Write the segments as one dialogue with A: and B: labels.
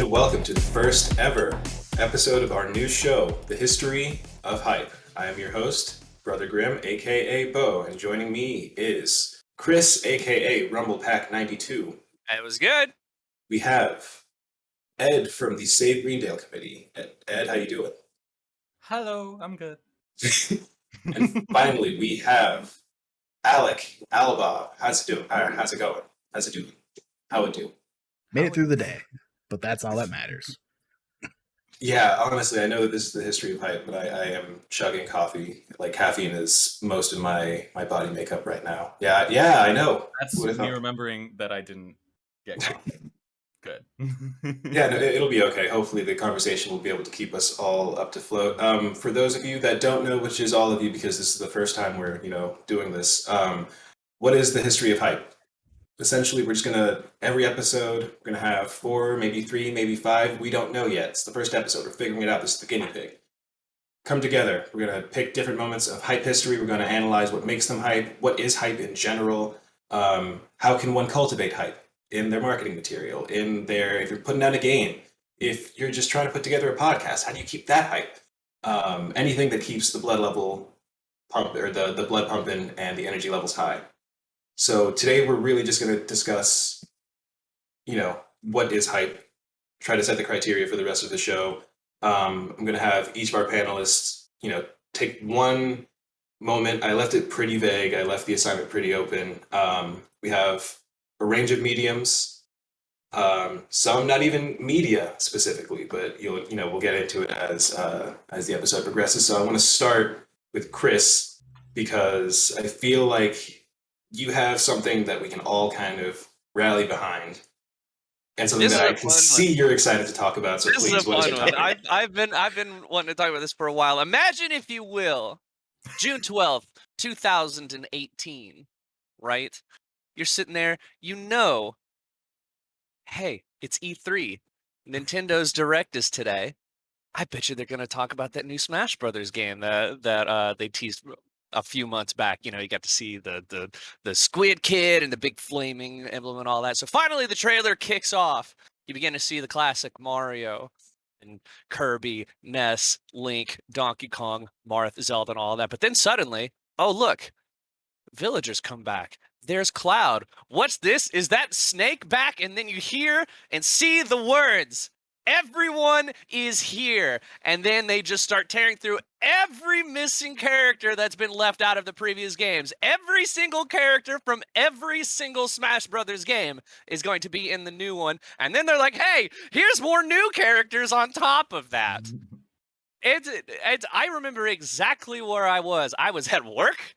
A: and welcome to the first ever episode of our new show, The History of Hype. I am your host, Brother Grimm, aka Bo, and joining me is Chris, aka RumblePack92.
B: It was good.
A: We have Ed from the Save Greendale Committee. Ed, how you doing?
C: Hello, I'm good.
A: And finally, we have Alec, Alaba. How's it doing? How's it going? How's it doing? How it do?
D: Made it through the day, but that's all that matters.
A: Yeah, honestly, I know that this is the history of hype, but I am chugging coffee. Like, caffeine is most of my body makeup right now. Yeah, I know.
C: That's me remembering that I didn't get coffee. Good.
A: Yeah, no, it'll be okay. Hopefully the conversation will be able to keep us all up to float. For those of you that don't know, which is all of you because this is the first time we're, doing this, what is the history of hype? Essentially, we're just every episode, we're gonna have 4, maybe 3, maybe 5. We don't know yet. It's the first episode. We're figuring it out. This is the guinea pig. Come together. We're gonna pick different moments of hype history. We're gonna analyze what makes them hype. What is hype in general? How can one cultivate hype in their marketing material? If you're putting out a game, if you're just trying to put together a podcast, how do you keep that hype? Anything that keeps the blood level pump or the blood pumping and the energy levels high. So today we're really just going to discuss, what is hype, try to set the criteria for the rest of the show. I'm going to have each of our panelists, take one moment. I left it pretty vague. I left the assignment pretty open. We have a range of mediums, some not even media specifically, but we'll get into it as the episode progresses. So I want to start with Chris because I feel like you have something that we can all kind of rally behind, and something that I can see you're excited to talk about. So
B: this
A: please,
B: is a
A: what is
B: fun
A: your
B: one.
A: topic?
B: I've been wanting to talk about this for a while. Imagine, if you will, June 12th, 2018, right? You're sitting there, hey, it's E3. Nintendo Direct is today. I bet you they're going to talk about that new Smash Brothers game that they teased a few months back. You got to see the Squid Kid and the big flaming emblem and all that. So finally the trailer kicks off. You begin to see the classic Mario and Kirby, Ness, Link, Donkey Kong, Marth, Zelda, and all that. But then suddenly, oh look, villagers come back. There's Cloud. What's this? Is that Snake back? And then you hear and see the words, "Everyone is here." And then they just start tearing through every missing character that's been left out of the previous games. Every single character from every single Smash Brothers game is going to be in the new one. And then they're like, hey, here's more new characters on top of that. I remember exactly where I was. I was at work.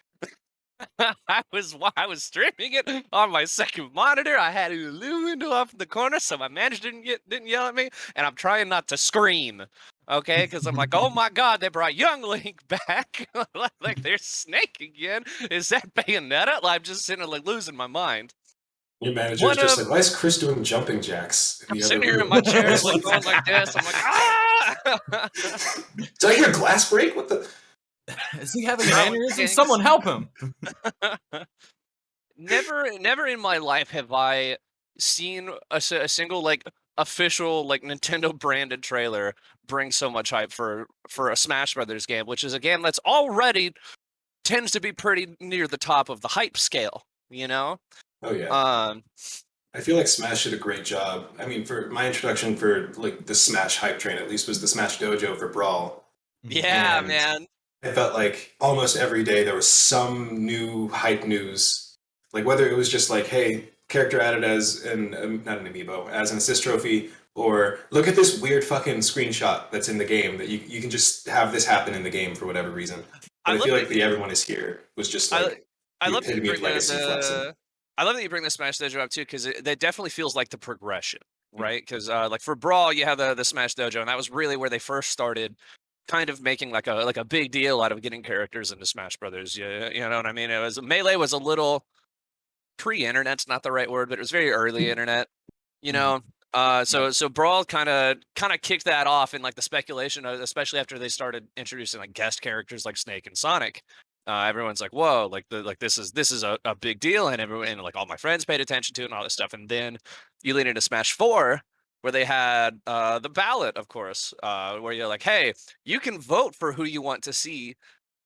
B: I was streaming it on my second monitor. I had a little window off in the corner, so my manager didn't yell at me. And I'm trying not to scream, okay? Because I'm like, oh my god, they brought Young Link back. Like, there's Snake again. Is that Bayonetta? Like, I'm just sitting there, like, losing my mind.
A: Your manager's just like, why is Chris doing jumping jacks?
B: I'm sitting here in my chair, like, going like this. I'm like, ah!
A: Did I hear glass break? What the?
C: Is he having aneurysm? Someone help him!
B: Never in my life have I seen a single official Nintendo branded trailer bring so much hype for a Smash Brothers game, which is a game that's already tends to be pretty near the top of the hype scale.
A: Oh yeah. I feel like Smash did a great job. I mean, for my introduction for the Smash hype train, at least, was the Smash Dojo for Brawl.
B: Yeah,
A: and
B: man.
A: I felt like almost every day there was some new hype news. Like, whether it was just like, hey, character added as not an amiibo, as an assist trophy, or look at this weird fucking screenshot that's in the game that you can just have this happen in the game for whatever reason. But I feel like the Everyone is Here was just like
B: I love that you bring
A: legacy flexing.
B: I love that you bring the Smash Dojo up too, because that definitely feels like the progression, right? Because like for Brawl, you have the Smash Dojo, and that was really where they first started kind of making like a big deal out of getting characters into Smash Brothers. You know what I mean? Melee was a little pre-internet's not the right word, but it was very early internet. So Brawl kind of kicked that off in like the speculation, especially after they started introducing like guest characters like Snake and Sonic. Everyone's like, whoa, this is a big deal, and everyone, and like all my friends paid attention to it and all this stuff. And then you lead into Smash 4, where they had the ballot, of course, where you're like, hey, you can vote for who you want to see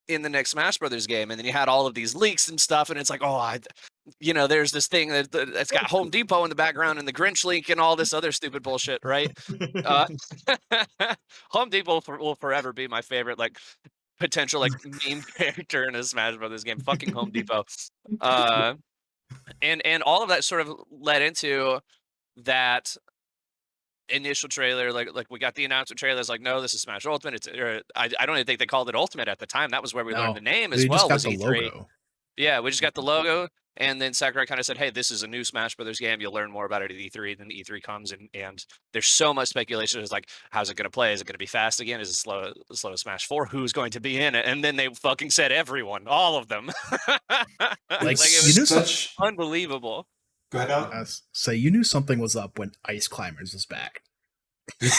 B: in the next Smash Brothers game, and then you had all of these leaks and stuff, and it's like, there's this thing that's got Home Depot in the background and the Grinch leak and all this other stupid bullshit, right? Uh, Home Depot will forever be my favorite, like, potential, like, meme character in a Smash Brothers game. Fucking Home Depot. And all of that sort of led into that initial trailer. Like we got the announcement trailer. It's like, no, this is Smash Ultimate. I don't even think they called it Ultimate at the time. That was where we learned the name as
D: they just
B: well.
D: got
B: Was
D: the
B: E3.
D: logo.
B: Yeah, we just got the logo, and then Sakurai kind of said, "Hey, this is a new Smash Brothers game. You'll learn more about it at E3." Then E3 comes, and there's so much speculation. It's like, how's it going to play? Is it going to be fast again? Is it slow as Smash 4? Who's going to be in it? And then they fucking said everyone, all of them. Like it was
A: such
B: unbelievable.
A: Go ahead, Alec.
D: So you knew something was up when Ice Climbers was back.
C: Yeah.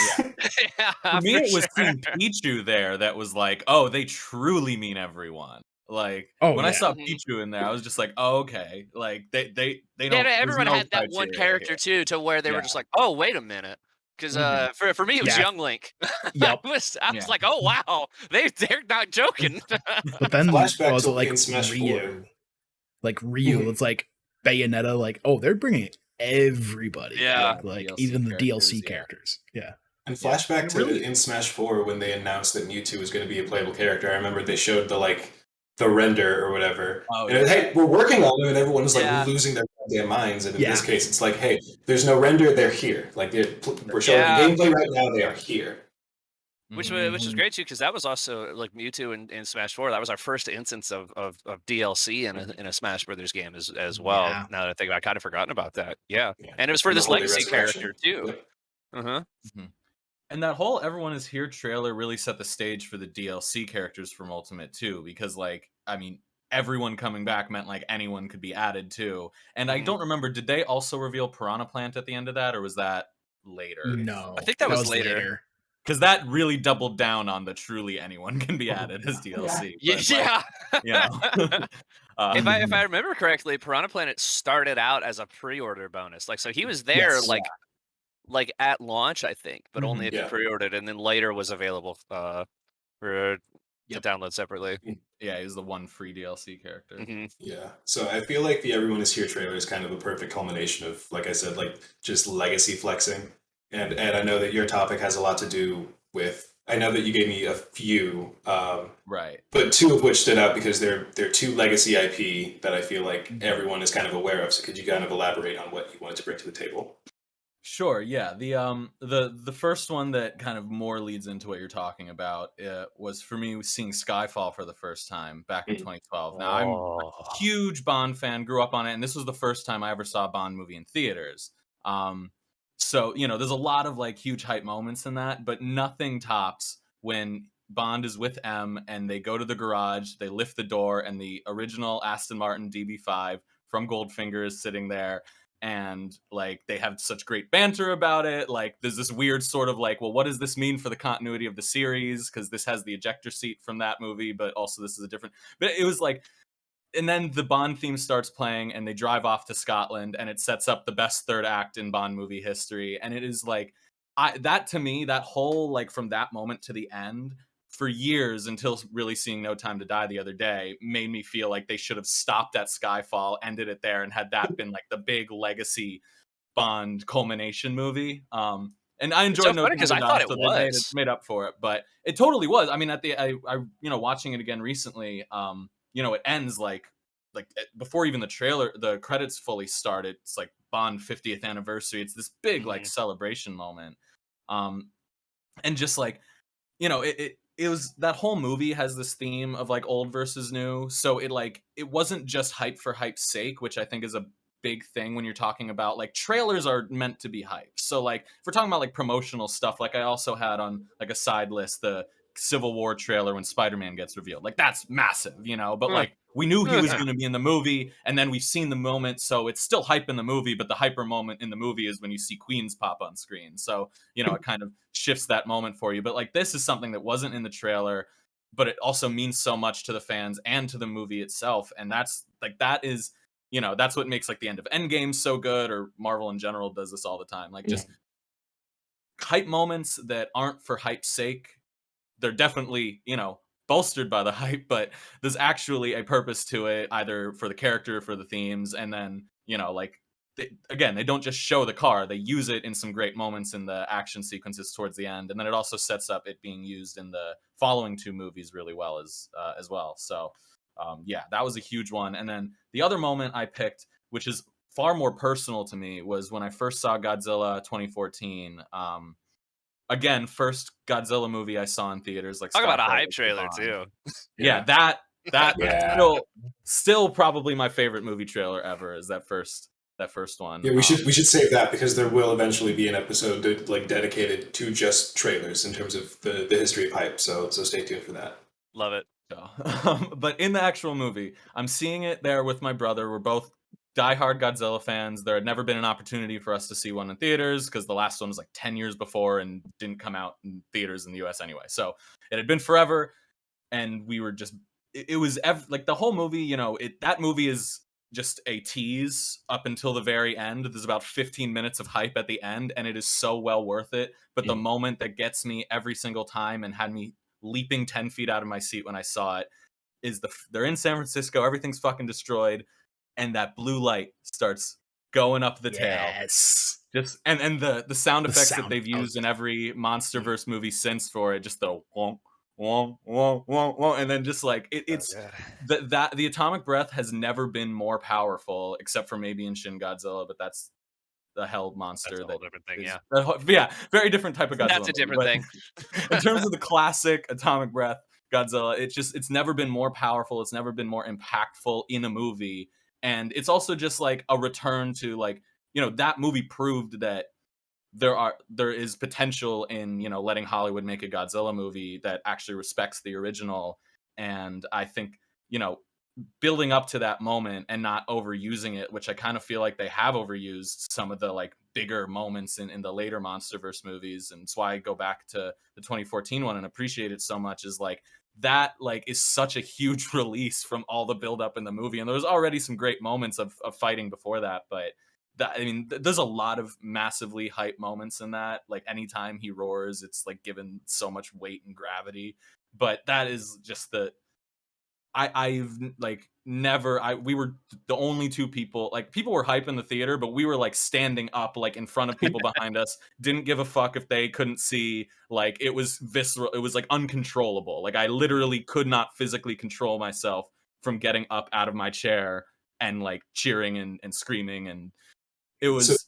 B: Yeah,
C: For me, it was
B: sure.
C: seeing Pichu there that was like, oh, they truly mean everyone. Like when I saw Pichu in there, I was just like, oh, okay. Like they don't.
B: Yeah, everyone
C: no
B: had that one
C: criteria
B: character
C: here.
B: too, to where they were just like, oh, wait a minute. Because for me, it was
D: Yeah.
B: Young Link.
D: Yep.
B: I was like, oh wow, they're not joking.
D: But then
A: Flashback
D: was
A: to
D: it like
A: in Smash
D: Ryu?
A: 4.
D: Like Ryu, it's like Bayonetta. Like, oh, they're bringing everybody.
B: Yeah.
D: back, like
C: DLC
D: even the DLC
C: characters, yeah.
D: characters. Yeah.
A: And flashback
C: And
A: to
C: really-
A: in Smash 4 when they announced that Mewtwo was going to be a playable character. I remember they showed the render or whatever.
C: Oh,
A: and it was, hey, we're working on them, and everyone was like
B: Yeah.
A: losing their goddamn minds. And in
D: Yeah.
A: this case, it's like, hey, there's no render, they're here. Like we're showing
B: Yeah.
A: the gameplay right now, they are here.
B: Which was great too, because that was also like Mewtwo in Smash 4. That was our first instance of DLC in a Smash Brothers game as well.
D: Yeah.
B: Now that I think about it, I kind of forgotten about that. Yeah.
A: Yeah.
B: And it was for
A: And the
B: this
A: Holy
B: legacy
A: Resurrection.
B: character too.
A: Yep.
B: Uh-huh.
C: And that whole "Everyone Is Here" trailer really set the stage for the DLC characters from Ultimate too, because everyone coming back meant like anyone could be added too. And I don't remember, did they also reveal Piranha Plant at the end of that, or was that later?
D: No,
B: I think that was later.
C: Because that really doubled down on the truly anyone can be added as DLC.
B: Yeah.
C: But,
B: If I remember correctly, Piranha Planet started out as a pre-order bonus. Like, so he was there
D: Yes.
B: like at launch, I think, but only if you
A: Yeah.
B: pre-ordered, and then later was available for to download separately.
C: yeah, he was the one free DLC character.
A: Yeah. So I feel like the Everyone Is Here trailer is kind of a perfect culmination of, like I said, like just legacy flexing. And I know that your topic has a lot to do with, I know that you gave me a few,
C: Right.
A: but two of which stood out because they're two legacy IP that I feel like everyone is kind of aware of. So could you kind of elaborate on what you wanted to bring to the table?
C: Sure. Yeah. The first one that kind of more leads into what you're talking about was for me seeing Skyfall for the first time back in 2012. Now I'm a huge Bond fan, grew up on it, and this was the first time I ever saw a Bond movie in theaters. So there's a lot of like huge hype moments in that, but nothing tops when Bond is with M and they go to the garage, they lift the door, and the original Aston Martin DB5 from Goldfinger is sitting there. And like they have such great banter about it. Like there's this weird sort of like, well, what does this mean for the continuity of the series? Because this has the ejector seat from that movie, but also this is a different. But it was like, and then the Bond theme starts playing, and they drive off to Scotland, and it sets up the best third act in Bond movie history. And it is like, that to me, that whole like from that moment to the end, for years until really seeing No Time to Die the other day, made me feel like they should have stopped at Skyfall, ended it there, and had that been like the big legacy Bond culmination movie. And I enjoyed No Time to Die,
B: I thought it
C: so
B: was.
C: they made up for it, but it totally was. I mean, I watching it again recently, it ends like before even the trailer, the credits fully started. It's like Bond 50th anniversary. It's this big like celebration moment, and just like it was, that whole movie has this theme of like old versus new. So it wasn't just hype for hype's sake, which I think is a big thing when you're talking about like trailers are meant to be hype. So like if we're talking about like promotional stuff, like I also had on like a side list the Civil War trailer when Spider-Man gets revealed. Like that's massive, but like we knew he was going to be in the movie, and then we've seen the moment, so it's still hype in the movie, but the hyper moment in the movie is when you see Queens pop on screen. So, it kind of shifts that moment for you. But like this is something that wasn't in the trailer, but it also means so much to the fans and to the movie itself. And that's what makes like the end of Endgame so good, or Marvel in general does this all the time. Like just hype moments that aren't for hype's sake. They're definitely, bolstered by the hype, but there's actually a purpose to it, either for the character, for the themes, and then, they don't just show the car, they use it in some great moments in the action sequences towards the end, and then it also sets up it being used in the following two movies really well as well. So, that was a huge one. And then the other moment I picked, which is far more personal to me, was when I first saw Godzilla 2014. Again, first Godzilla movie I saw in theaters. Like
B: Talk about a
C: Skyfall
B: hype
C: was
B: trailer
C: on.
B: too.
C: Yeah, that
A: Yeah.
C: still probably my favorite movie trailer ever is that first one.
A: Yeah, we should save that because there will eventually be an episode dedicated to just trailers in terms of the history of hype. So stay tuned for that.
B: Love it.
C: But in the actual movie, I'm seeing it there with my brother. We're both diehard Godzilla fans. There had never been an opportunity for us to see one in theaters because the last one was like 10 years before and didn't come out in theaters in the US anyway. So it had been forever, and we were just it was like the whole movie, that movie is just a tease up until the very end. There's about 15 minutes of hype at the end, and it is so well worth it. But the moment that gets me every single time and had me leaping 10 feet out of my seat when I saw it is they're in San Francisco, everything's fucking destroyed, and that blue light starts going up the tail.
D: Yes.
C: Just and the sound effects that
D: sound.
C: they've used in every MonsterVerse movie since for it, just the wonk, wonk, wonk, wonk, wonk, and then just like it's that the atomic breath has never been more powerful, except for maybe in Shin Godzilla, but that's the hell monster.
B: That's a whole different thing,
C: is-
B: yeah.
C: Yeah, very different type of Godzilla.
B: That's a different thing.
C: In terms of the classic atomic breath Godzilla, it's never been more powerful. It's never been more impactful in a movie, and it's also just like a return to like that movie proved that there is potential in letting Hollywood make a Godzilla movie that actually respects the original. And I think building up to that moment and not overusing it, which I kind of feel like they have overused some of the like bigger moments in the later MonsterVerse movies, and it's why I go back to the 2014 one and appreciate it so much, is like that like is such a huge release from all the build up in the movie. And there was already some great moments of fighting before that, but there's a lot of massively hype moments in that. Like anytime he roars, it's like given so much weight and gravity. But that is just I've like never we were the only two people, like people were hype in the theater, but we were like standing up like in front of people behind us, didn't give a fuck if they couldn't see. Like it was visceral, it was like uncontrollable. Like I literally could not physically control myself from getting up out of my chair and like cheering and screaming. And it was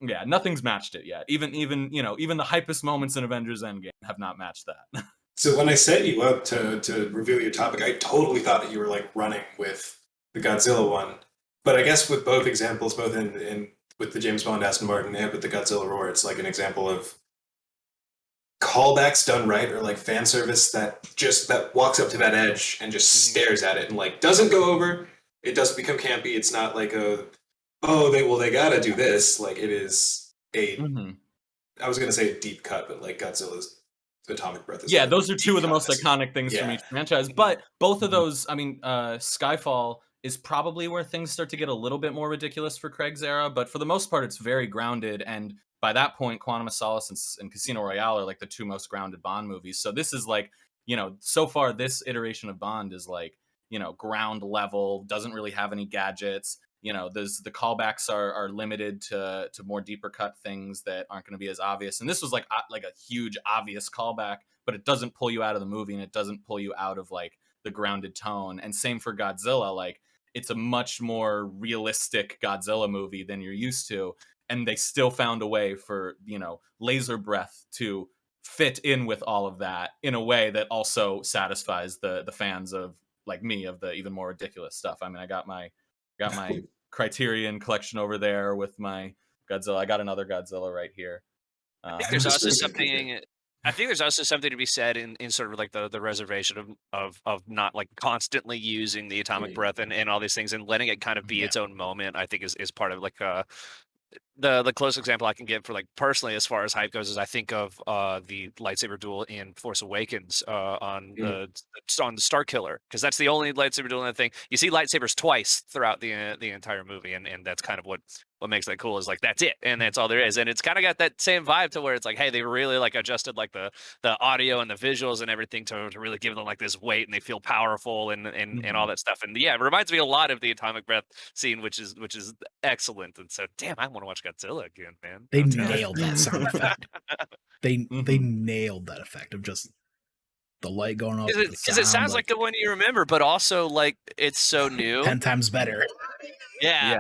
C: nothing's matched it yet. Even the hypest moments in Avengers Endgame have not matched that.
A: So when I set you up to reveal your topic, I totally thought that you were like running with the Godzilla one. But I guess with both examples, both in with the James Bond Aston Martin and with the Godzilla roar, it's like an example of callbacks done right, or like fan service that walks up to that edge and just stares at it and like doesn't go over. It doesn't become campy. It's not like they gotta do this. Like it is I was gonna say a deep cut, but like Godzilla's atomic breath is
C: those are two of the most iconic things from each franchise. But both of those, I mean, Skyfall is probably where things start to get a little bit more ridiculous for Craig's era, but for the most part it's very grounded. And by that point, Quantum of Solace and Casino Royale are like the two most grounded Bond movies. So this is like, so far this iteration of Bond is like, ground level, doesn't really have any gadgets. The callbacks are limited to more deeper cut things that aren't going to be as obvious. And this was like a huge obvious callback, but it doesn't pull you out of the movie and it doesn't pull you out of like the grounded tone. And same for Godzilla. Like it's a much more realistic Godzilla movie than you're used to. And they still found a way for, laser breath to fit in with all of that in a way that also satisfies the fans of like me of the even more ridiculous stuff. I mean, I got my Criterion collection over there with my Godzilla. I got another Godzilla right here.
B: I think there's also something. I think there's also something to be said in sort of like the reservation of not like constantly using the atomic breath and all these things and letting it kind of be its own moment. I think is part of like the closest example I can give for like personally as far as hype goes is I think of the lightsaber duel in Force Awakens on the Star Killer, because that's the only lightsaber duel in that thing. You see lightsabers twice throughout the entire movie, and that's kind of what what makes that cool is like that's it, and that's all there is. And it's kind of got that same vibe to where it's like, hey, they really like adjusted like the audio and the visuals and everything to really give them like this weight, and they feel powerful and all that stuff. And yeah, it reminds me a lot of the atomic breath scene, which is excellent. And so damn, I want to watch Godzilla again, man.
D: They
B: That's good.
D: nailed that sound effect. They
C: Mhm.
D: nailed that effect of just the light going up.
B: Because it sounds like the one you remember, but also like it's so new.
D: 10 times better.
B: Yeah.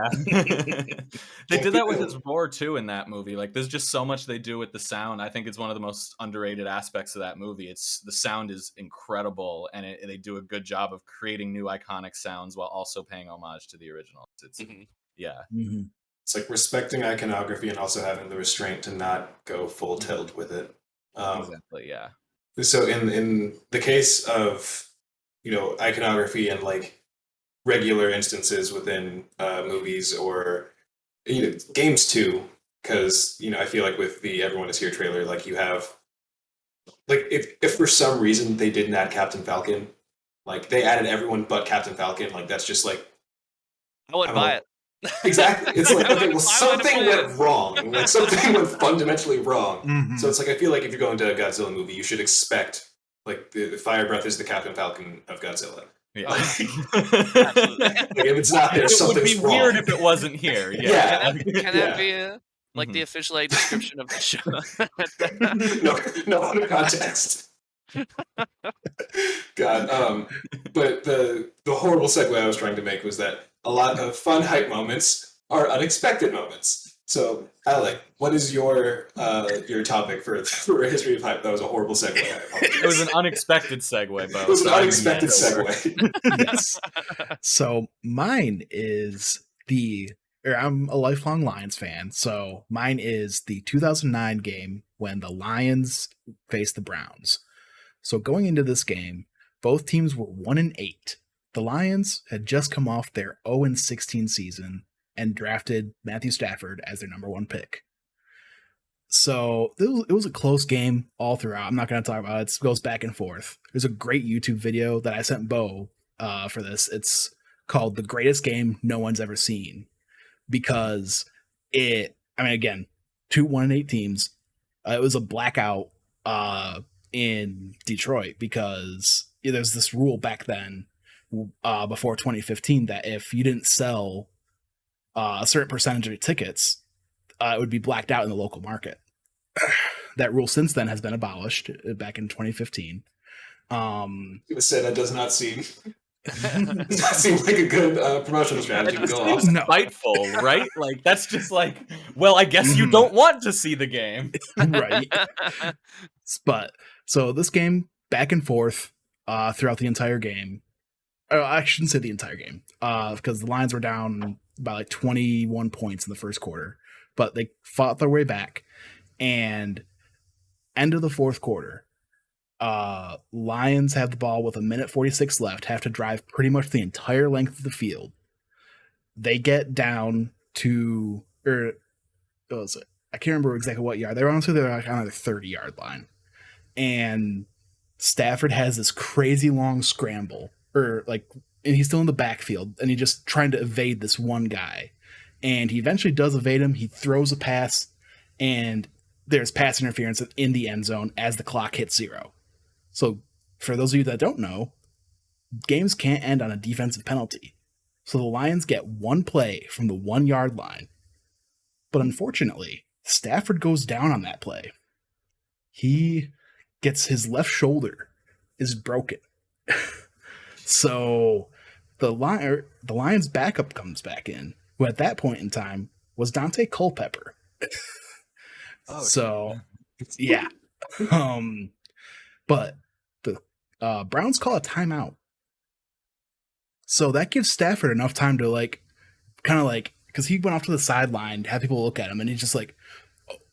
C: They did that with his roar too in that movie. Like there's just so much they do with the sound. I think it's one of the most underrated aspects of that movie. It's the sound is incredible, and they do a good job of creating new iconic sounds while also paying homage to the original. It's yeah.
D: Mhm.
A: It's like respecting iconography and also having the restraint to not go full tilt with it.
C: Exactly, yeah.
A: So in the case of, you know, iconography and like regular instances within movies or, you know, games too, because, you know, I feel like with the Everyone Is Here trailer, like you have, like if for some reason they didn't add Captain Falcon, like they added everyone but Captain Falcon, like that's just like,
B: I wouldn't buy it.
A: Exactly. It's like, okay, well,
B: I wouldn't
A: something
B: play
A: went wrong. Like something went fundamentally wrong.
D: Mhm.
A: So it's like I feel like if you're going to a Godzilla movie, you should expect like the Fire Breath is the Captain Falcon of Godzilla.
C: Yeah.
B: Absolutely.
A: Like if it's not there,
C: It would
A: something's
C: be
A: wrong.
C: weird if it wasn't here. Yeah.
A: Yeah.
B: Can that be like the official description of the show?
A: no other context. God. But the horrible segue I was trying to make was that a lot of fun hype moments are unexpected moments. So, Alec, what is your topic for a history of hype? That was a horrible segue. I apologize.
C: It was an unexpected segue, Bo.
A: It was an
C: so I mean,
A: unexpected
C: yeah,
A: segue.
D: Yes. So mine is I'm a lifelong Lions fan. So mine is the 2009 game when the Lions faced the Browns. So going into this game, both teams were 1-8. The Lions had just come off their 0-16 season and drafted Matthew Stafford as their number one pick. So it was a close game all throughout. I'm not going to talk about it. It goes back and forth. There's a great YouTube video that I sent Bo for this. It's called The Greatest Game No One's Ever Seen, because again, 1-8 teams. It was a blackout in Detroit because there's this rule back then before 2015 that if you didn't sell a certain percentage of your tickets, it would be blacked out in the local market. That rule since then has been abolished back in 2015.
A: I'm gonna say that does not seem like a good promotional strategy to
C: It
A: go off.
C: seems spiteful, right? Like that's just like, well, I guess you don't want to see the game,
D: Right? But so this game back and forth throughout the entire game. I shouldn't say the entire game because the Lions were down by like 21 points in the first quarter, but they fought their way back. And end of the fourth quarter, Lions have the ball with 1:46 left, have to drive pretty much the entire length of the field. They get down to, I can't remember exactly what yard. They're honestly like on the 30-yard line. And Stafford has this crazy long scramble, and he's still in the backfield, and he's just trying to evade this one guy. And he eventually does evade him. He throws a pass, and there's pass interference in the end zone as the clock hits 0. So for those of you that don't know, games can't end on a defensive penalty. So the Lions get one play from the 1-yard line. But unfortunately, Stafford goes down on that play. He gets his left shoulder is broken. So the Lions backup comes back in, who at that point in time was Dante Culpepper. Yeah. But the Browns call a timeout. So that gives Stafford enough time to because he went off to the sideline to have people look at him, and he's just like,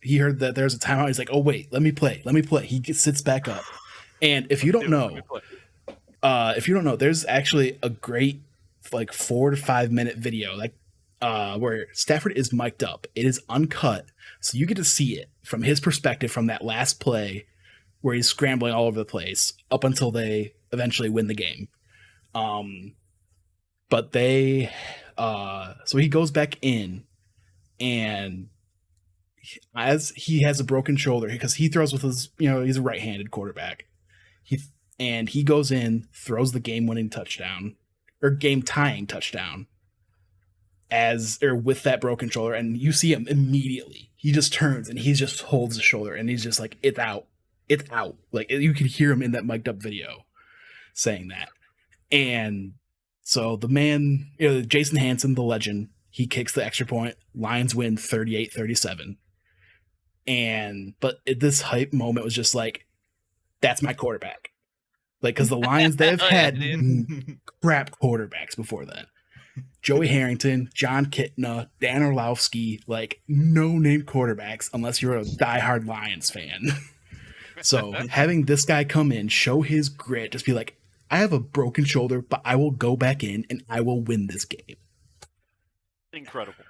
D: he heard that there's a timeout. He's like, oh wait, let me play. He sits back up. And if you don't know, there's actually a great 4 to 5 minute video where Stafford is mic'd up. It is uncut, so you get to see it from his perspective from that last play where he's scrambling all over the place up until they eventually win the game. But so he goes back in, and as he has a broken shoulder because he throws with his, he's a right-handed quarterback. He goes in, throws the game-winning touchdown or game-tying touchdown with that broken shoulder, and you see him immediately. He just turns and he just holds the shoulder and he's just like, it's out. Like you can hear him in that mic'd up video saying that. And so the man, Jason Hansen, the legend, he kicks the extra point. Lions win 38-37. But this hype moment was just like, that's my quarterback. Like, because the Lions, they've had crap quarterbacks before then. Joey Harrington, John Kitna, Dan Orlovsky, like no-name quarterbacks unless you're a diehard Lions fan. So having this guy come in, show his grit, just be like, I have a broken shoulder, but I will go back in and I will win this game.
E: Incredible.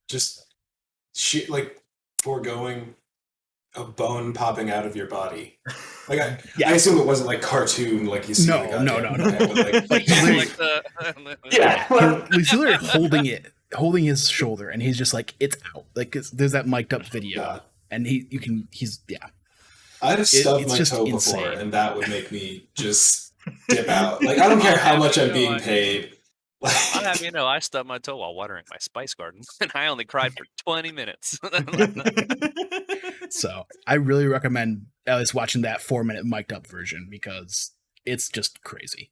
A: Just like foregoing a bone popping out of your body. Like I assume it wasn't like cartoon, like you see.
D: No. He's literally holding his shoulder, and he's just like, it's out. Like there's that mic'd up video, and he's.
A: I'd have stubbed my toe before, and that would make me just dip out. Like I don't care how much I'm being paid.
B: I'll have you know, I stubbed my toe while watering my spice garden, and I only cried for 20 minutes.
D: So I really recommend at least watching that 4-minute mic'd up version because it's just crazy.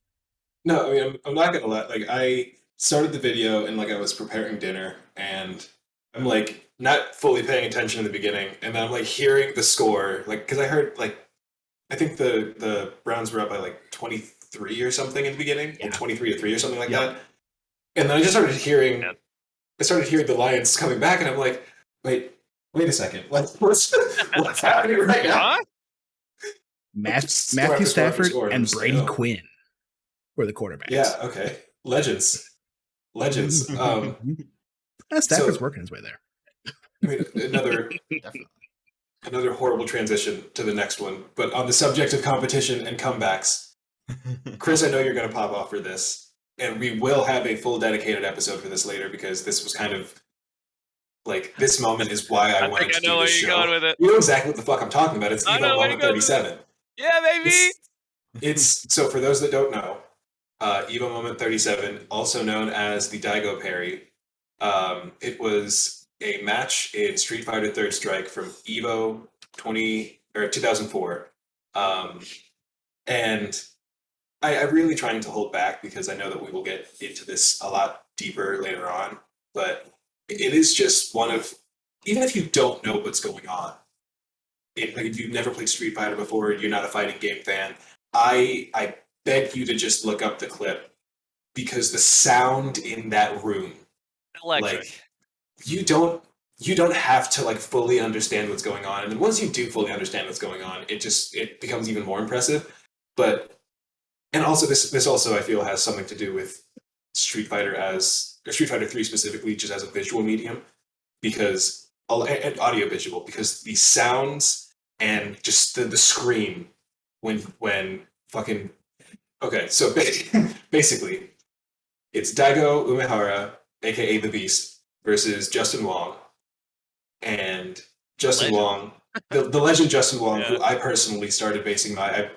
A: No, I mean, I'm not gonna lie. Like I started the video and like I was preparing dinner, and I'm like not fully paying attention in the beginning, and then I'm like hearing the score, like because I heard like I think the Browns were up by like 23 or something in the beginning, or 23-3 or something like that. And then I just started hearing, the Lions coming back, and I'm like, wait a second, what's happening right now?
D: Matthew Stafford and Brady Quinn were the quarterbacks.
A: Yeah, okay, legends.
D: Stafford's working his way there.
A: I mean, another horrible transition to the next one, but on the subject of competition and comebacks, Chris, I know you're going to pop off for this. And we will have a full dedicated episode for this later because this was kind of like this moment is why I wanted to do this show. I know where you're going with it. You know exactly what the fuck I'm talking about. It's Evo Moment 37.
B: Yeah, baby.
A: It's so for those that don't know, Evo Moment 37, also known as the Daigo Parry, it was a match in Street Fighter Third Strike from Evo 2004, and I'm really trying to hold back because I know that we will get into this a lot deeper later on, but it is just one of, even if you don't know what's going on, like if you've never played Street Fighter before, you're not a fighting game fan, I beg you to just look up the clip because the sound in that room,
B: electric.
A: Like you don't have to like fully understand what's going on, and then once you do fully understand what's going on, it becomes even more impressive. And also, this also I feel has something to do with Street Fighter 3 specifically, just as a visual medium, because and audio visual, because the sounds and just the scream when fucking okay. So basically, it's Daigo Umehara, aka the Beast, versus Justin Wong, and Justin Wong, the legend Justin Wong, who I personally started basing back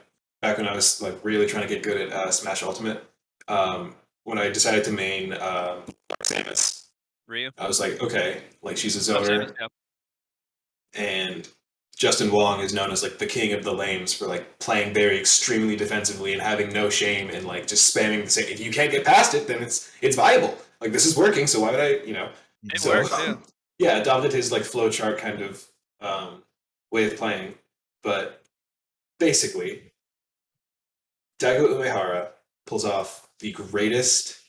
A: when I was like really trying to get good at Smash Ultimate, when I decided to main Samus,
B: Ryu.
A: I was like, okay, like she's a zoner, and Justin Wong is known as like the king of the lanes for like playing very extremely defensively and having no shame and like just spamming the same. If you can't get past it, then it's viable. Like this is working, so why would I?
B: It worked too.
A: Yeah, adopted his like flowchart kind of way of playing, but basically. Daigo Umehara pulls off the greatest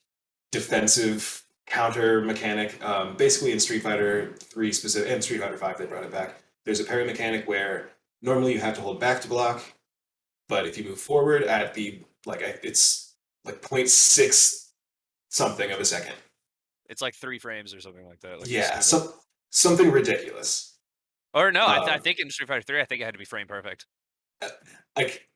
A: defensive counter mechanic. Basically, in Street Fighter 3 specific and Street Fighter 5, they brought it back. There's a parry mechanic where normally you have to hold back to block, but if you move forward at it's like 0.6 something of a second.
B: It's like 3 frames or something like that. Like
A: yeah, something ridiculous.
B: Or no, I think in Street Fighter 3, I think it had to be frame perfect.
A: Like.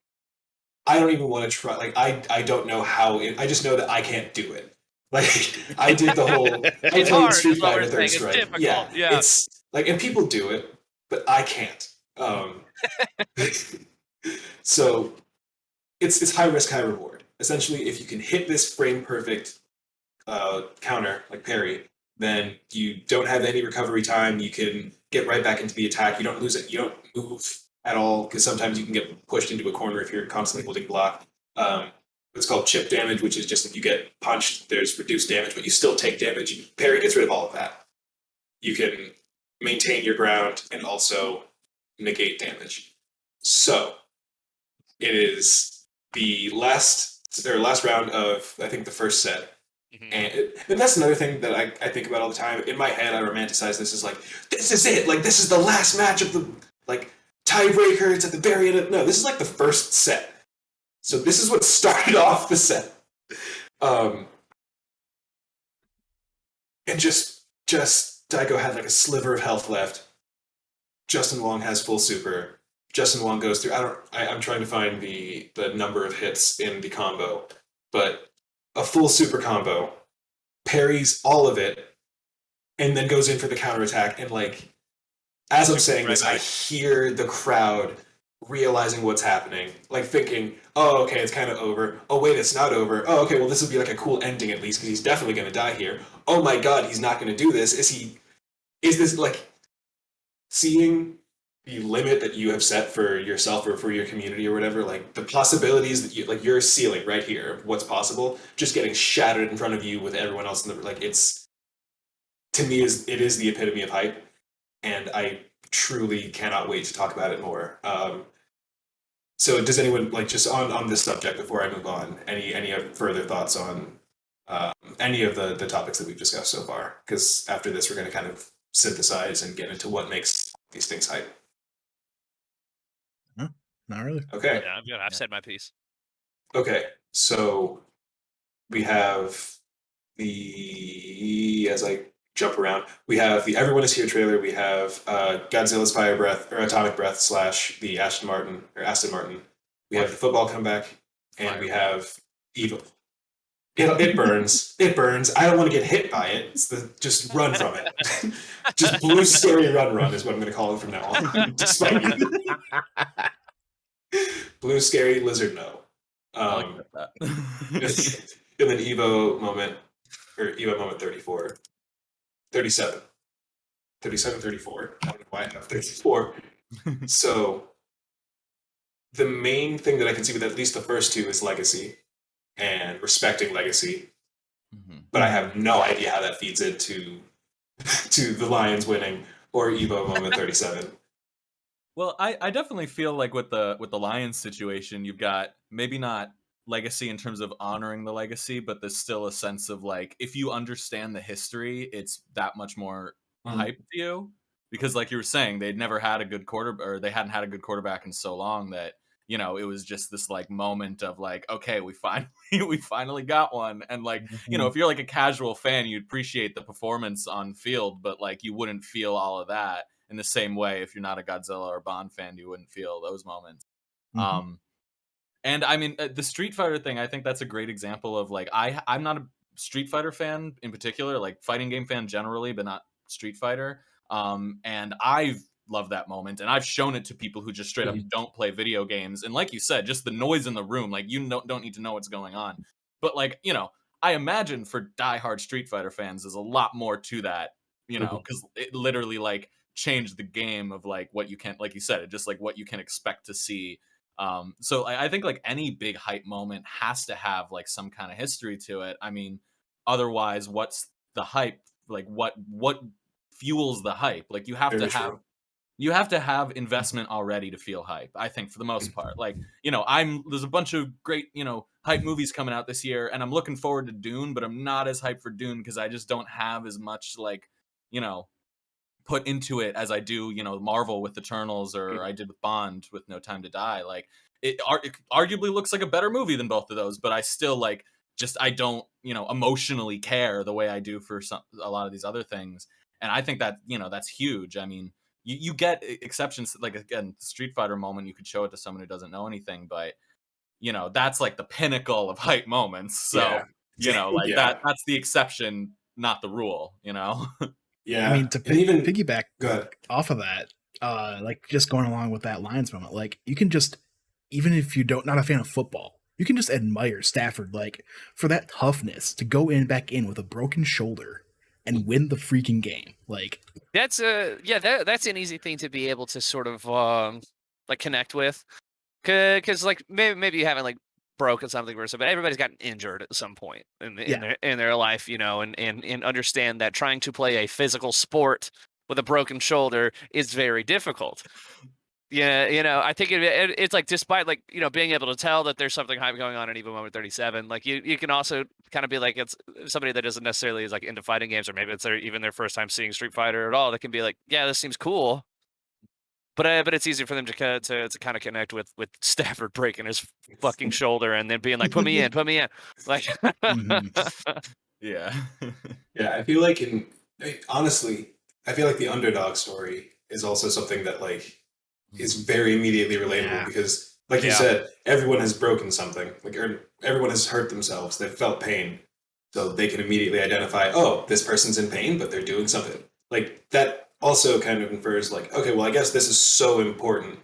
A: I don't even want to try. Like I don't know how. I just know that I can't do it. Like I did the whole. I
B: It's
A: played
B: hard,
A: Street
B: is what we're
A: Fighter Third
B: saying. It's
A: Strike.
B: difficult.
A: Yeah,
B: Yeah.
A: it's like, and people do it, but I can't. So it's high risk, high reward. Essentially, if you can hit this frame perfect counter like parry, then you don't have any recovery time. You can get right back into the attack. You don't lose it. You don't move at all because sometimes you can get pushed into a corner if you're constantly holding block. It's called chip damage, which is just if you get punched, there's reduced damage, but you still take damage. Parry gets rid of all of that. You can maintain your ground and also negate damage. So it is the last round of, I think, the first set. And that's another thing that I think about all the time. In my head, I romanticize this as like, this is it. Like, this is the last match of the, like, tiebreaker. It's at the very end. No, this is like the first set. So this is what started off the set. And just Daigo had like a sliver of health left. Justin Wong has full super. Justin Wong goes through, I'm trying to find the number of hits in the combo, but a full super combo, parries all of it, and then goes in for the counterattack. And like, as I'm saying this, I hear the crowd realizing what's happening, like thinking, oh, okay, it's kind of over. Oh, wait, it's not over. Oh, okay, well, this will be like a cool ending at least, because he's definitely going to die here. Oh my god, he's not going to do this. Is this like, seeing the limit that you have set for yourself or for your community or whatever, like the possibilities that you, like your ceiling right here of what's possible, just getting shattered in front of you with everyone else in the, like, it's, to me, it is the epitome of hype, and I truly cannot wait to talk about it more. So does anyone, like, just on this subject before I move on, any further thoughts on any of the topics that we've discussed so far? Because after this, we're going to kind of synthesize and get into what makes these things hype.
D: Not really.
A: Okay.
B: Yeah, I've said my piece.
A: Okay. So we have as I jump around, we have the Everyone Is Here trailer. We have Godzilla's Fire Breath or Atomic Breath / the Aston Martin. We have the football comeback, and we have Evil. It burns. It burns. I don't want to get hit by it. Just run from it. Just blue scary run is what I'm going to call it from now on. Despite you. Blue scary lizard no.
C: I like that.
A: And then Evo moment 34. 37. 37, 34. I don't know why I have 34. So the main thing that I can see with at least the first two is legacy and respecting legacy. But I have no idea how that feeds into to the Lions winning or Evo moment 37.
C: Well, I definitely feel like with the Lions situation, you've got maybe not legacy in terms of honoring the legacy, but there's still a sense of like, if you understand the history, it's that much more hype to you, because like you were saying, they'd never had a good they hadn't had a good quarterback in so long that, you know, it was just this like moment of like, okay, we finally got one. And like, you know, if you're like a casual fan, you'd appreciate the performance on field, but like you wouldn't feel all of that in the same way. If you're not a Godzilla or Bond fan, you wouldn't feel those moments. And I mean, the Street Fighter thing, I think that's a great example of like, I'm not a Street Fighter fan in particular, like fighting game fan generally, but not Street Fighter. And I've loved that moment, and I've shown it to people who just straight up don't play video games. And like you said, just the noise in the room, like you don't need to know what's going on. But like, you know, I imagine for diehard Street Fighter fans, there's a lot more to that, you know, because it literally like changed the game of like what you can, like you said, just like what you can expect to see. So I think like any big hype moment has to have like some kind of history to it. I mean, otherwise, what's the hype? Like what fuels the hype? Like you have to have investment already to feel hype. I think for the most part, like, you know, there's a bunch of great, you know, hype movies coming out this year, and I'm looking forward to Dune, but I'm not as hyped for Dune because I just don't have as much like, you know, put into it as I do, you know, Marvel with Eternals, or I did with Bond with No Time to Die. Like it arguably looks like a better movie than both of those, but I still like, just I don't, you know, emotionally care the way I do for a lot of these other things. And I think that, you know, that's huge. I mean, you get exceptions, like again, the Street Fighter moment, you could show it to someone who doesn't know anything, but you know, that's like the pinnacle of hype moments. So You know, like
A: Yeah.
C: that's the exception, not the rule, you know?
A: Yeah.
D: I mean, to
A: and even
D: piggyback
A: go ahead.
D: off of that, like just going along with that Lions moment, like you can just, even if you don't not a fan of football, you can just admire Stafford like for that toughness to go back in with a broken shoulder and win the freaking game. Like
B: That's that's an easy thing to be able to sort of like connect with, because like maybe you haven't like broken something or so, but everybody's gotten injured at some point in their life, you know, and understand that trying to play a physical sport with a broken shoulder is very difficult. Yeah, you know, I think it's like despite like you know being able to tell that there's something hype going on in Evo Moment 37, like you can also kind of be like it's somebody that doesn't necessarily is like into fighting games, or maybe it's even their first time seeing Street Fighter at all. That can be like, yeah, this seems cool, but it's easy for them to kind of connect with Stafford breaking his fucking shoulder and then being like, put me in, like.
C: Yeah.
A: Yeah, I feel like honestly, I feel like the underdog story is also something that like is very immediately relatable
D: Yeah.
A: because, like you
B: Yeah.
A: said, everyone has broken something. Like everyone has hurt themselves. They've felt pain, so they can immediately identify, oh, this person's in pain, but they're doing something. Like that also kind of infers like, okay, well, I guess this is so important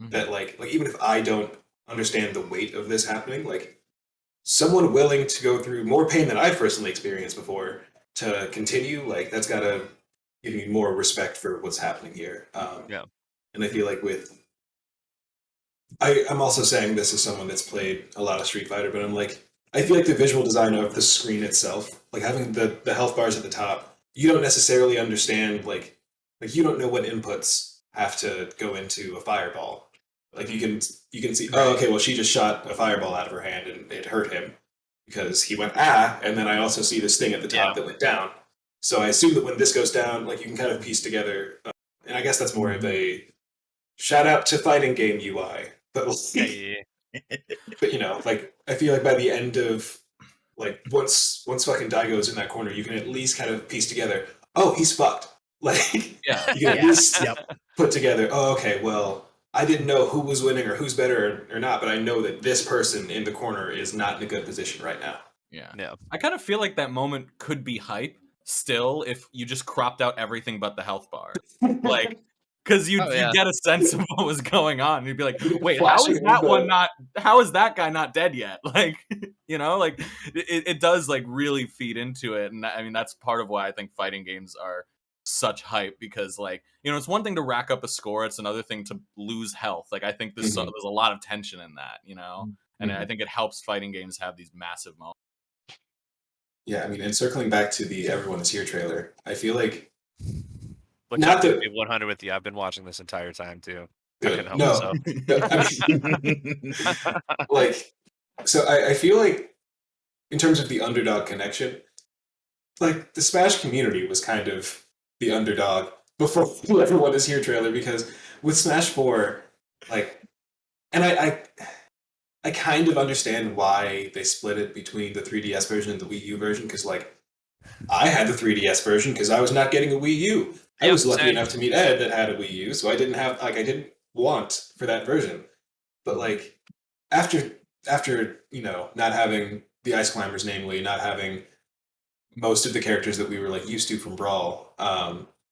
A: that like even if I don't understand the weight of this happening, like someone willing to go through more pain than I've personally experienced before to continue, like that's gotta give me more respect for what's happening here.
B: Yeah.
A: And I feel like I'm also saying this as someone that's played a lot of Street Fighter, but I'm like, I feel like the visual design of the screen itself, like having the health bars at the top, you don't necessarily understand like you don't know what inputs have to go into a fireball. Like you can see, oh, okay, well she just shot a fireball out of her hand and it hurt him because he went and then I also see this thing at the top that went down. So I assume that when this goes down, like you can kind of piece together, and I guess that's more of a shout out to fighting game UI. But but you know, like I feel like by the end of like once fucking Daigo's in that corner, you can at least kind of piece together, oh, he's fucked. Like you can at least put together, oh, okay, well, I didn't know who was winning or who's better or not, but I know that this person in the corner is not in a good position right now.
C: Yeah. I kind of feel like that moment could be hype still if you just cropped out everything but the health bar. Like, because you'd get a sense of what was going on. You'd be like, wait, how is that guy not dead yet? Like, you know, like it does like really feed into it. And I mean, that's part of why I think fighting games are such hype, because like, you know, it's one thing to rack up a score. It's another thing to lose health. Like, I think there's a lot of tension in that, you know, and I think it helps fighting games have these massive moments.
A: Yeah, I mean, and circling back to the Everyone Is Here trailer, I feel like
B: Which
A: not
B: I'm gonna
A: that
B: be 100 with you. I've been watching this entire time too.
A: good.
B: I
A: No, I mean, like, so I feel like in terms of the underdog connection, like the Smash community was kind of the underdog before the Everyone Is Here trailer, because with Smash 4, like, and I kind of understand why they split it between the 3DS version and the Wii U version, because like I had the 3DS version because I was not getting a Wii U. I was lucky enough to meet Ed that had a Wii U, so I didn't want for that version. But like after you know not having the Ice Climbers, namely not having most of the characters that we were like used to from Brawl,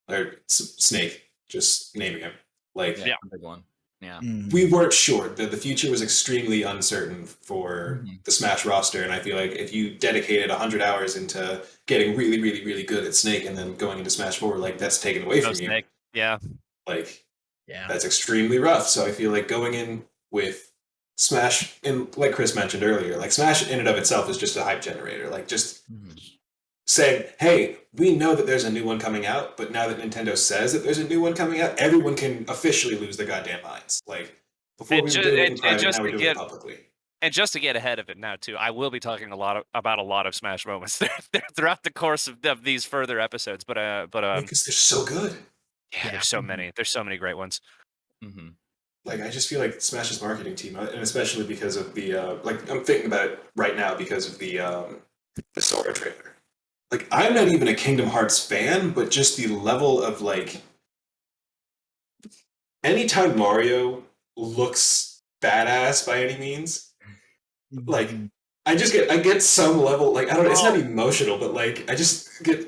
A: or Snake, just naming him, like
C: big one. Yeah.
A: We weren't sure. The future was extremely uncertain for the Smash roster, and I feel like if you dedicated 100 hours into getting really, really, really good at Snake and then going into Smash 4, like that's taken away from you.
B: Yeah.
A: Like, that's extremely rough. So I feel like going in with Smash, and like Chris mentioned earlier, like Smash in and of itself is just a hype generator. Like just saying, hey, we know that there's a new one coming out, but now that Nintendo says that there's a new one coming out, everyone can officially lose their goddamn minds. Like, before we were doing it in private, now we're doing it publicly.
B: And just to get ahead of it now, too, I will be talking about a lot of Smash moments throughout the course of these further episodes. But
A: because they're so good.
B: Yeah, there's so many. There's so many great ones.
A: Like, I just feel like Smash's marketing team, and especially because of the like, I'm thinking about it right now because of the Sora trailer. Like, I'm not even a Kingdom Hearts fan, but just the level of, like, anytime Mario looks badass by any means, like, I get some level, like, I don't know, it's not emotional, but like I just get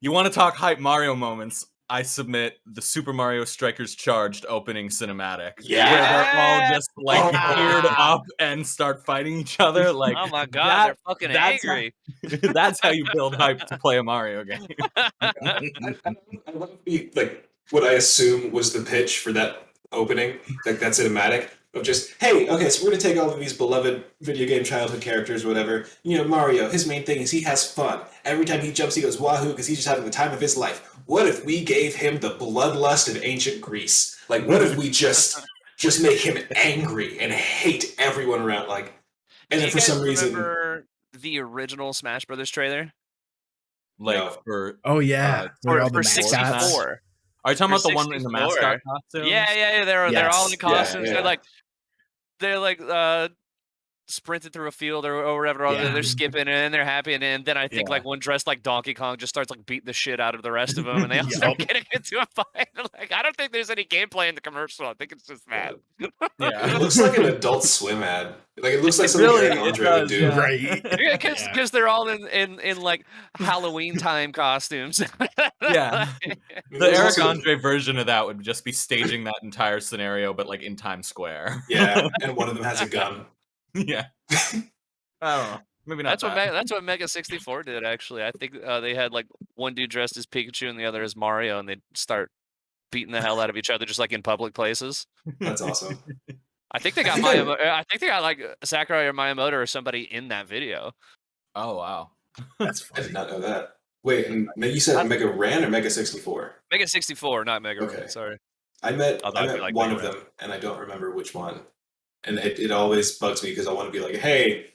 C: You want to talk hype Mario moments? I submit the Super Mario Strikers Charged opening cinematic.
A: Yeah.
C: Where they're all just like
A: Oh.
C: geared up and start fighting each other. Like,
B: Oh my god, they're fucking
C: that's
B: angry.
C: That's how you build hype to play a Mario game.
A: I love like what I assume was the pitch for that opening, like that cinematic of just, hey, okay, so we're gonna take all of these beloved video game childhood characters or whatever. You know, Mario, his main thing is he has fun. Every time he jumps, he goes wahoo because he's just having the time of his life. What if we gave him the bloodlust of ancient Greece? Like, what if we just make him angry and hate everyone around? Like, and then for some reason,
B: remember the original Smash Brothers trailer?
C: Like
A: No.
C: for
D: Oh yeah, where all the
B: for
D: mascots.
B: 64.
C: Are you talking
B: For
C: about the one in the
B: 64.
C: mascot costumes?
B: Yeah, they're all in
D: Yes.
B: costumes.
A: Yeah.
B: They're like sprinting through a field or whatever.
D: Yeah.
B: They're skipping and then they're happy, and then I think
C: Yeah.
B: like one dressed like Donkey Kong just starts like beating the shit out of the rest of them, and they all start getting into a fight. Like, I don't think there's any gameplay in the commercial. I think it's just that.
C: Yeah.
A: it looks like an Adult Swim ad. Like it looks like
C: It
A: something
C: really-
A: Eric
C: it
A: Andre
C: does,
A: would do.
C: yeah.
D: Right.
B: Because they're all in like Halloween time costumes.
C: Yeah. The
A: There's
C: Eric
A: also-
C: Andre version of that would just be staging that entire scenario, but like in Times Square.
A: Yeah, and one of them has a gun.
C: Yeah. I don't know. Maybe not.
B: That's what Mega 64 did, actually. I think they had like one dude dressed as Pikachu and the other as Mario, and they'd start beating the hell out of each other just like in public places.
A: That's awesome.
B: I think they got I think they got like Sakurai or Miyamoto or somebody in that video.
C: Oh wow.
D: That's
A: I did
D: funny.
A: not know that. Wait, and you said Mega Ran or Mega 64?
B: Mega 64, not Mega
A: Okay.
B: Ran, sorry.
A: I met
B: Oh, that'd be like
A: one
B: Mega
A: of them, and I don't remember which one. And it always bugs me because I want to be like, hey,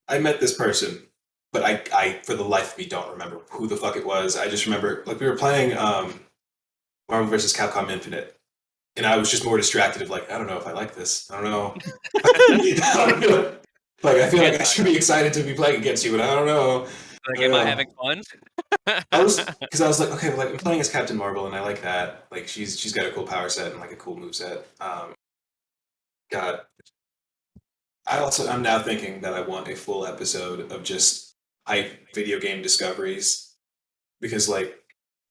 A: I met this person, but I for the life of me don't remember who the fuck it was. I just remember like we were playing Marvel vs. Capcom Infinite, and I was just more distracted of like, I don't know if I like this. I don't know. I don't know. Like I feel like I should be excited to be playing against you, but I don't know.
B: Like, am I having fun?
A: I was like, okay, well, like I'm playing as Captain Marvel, and I like that. Like she's got a cool power set and like a cool move set. God, I'm now thinking that I want a full episode of just hype video game discoveries because like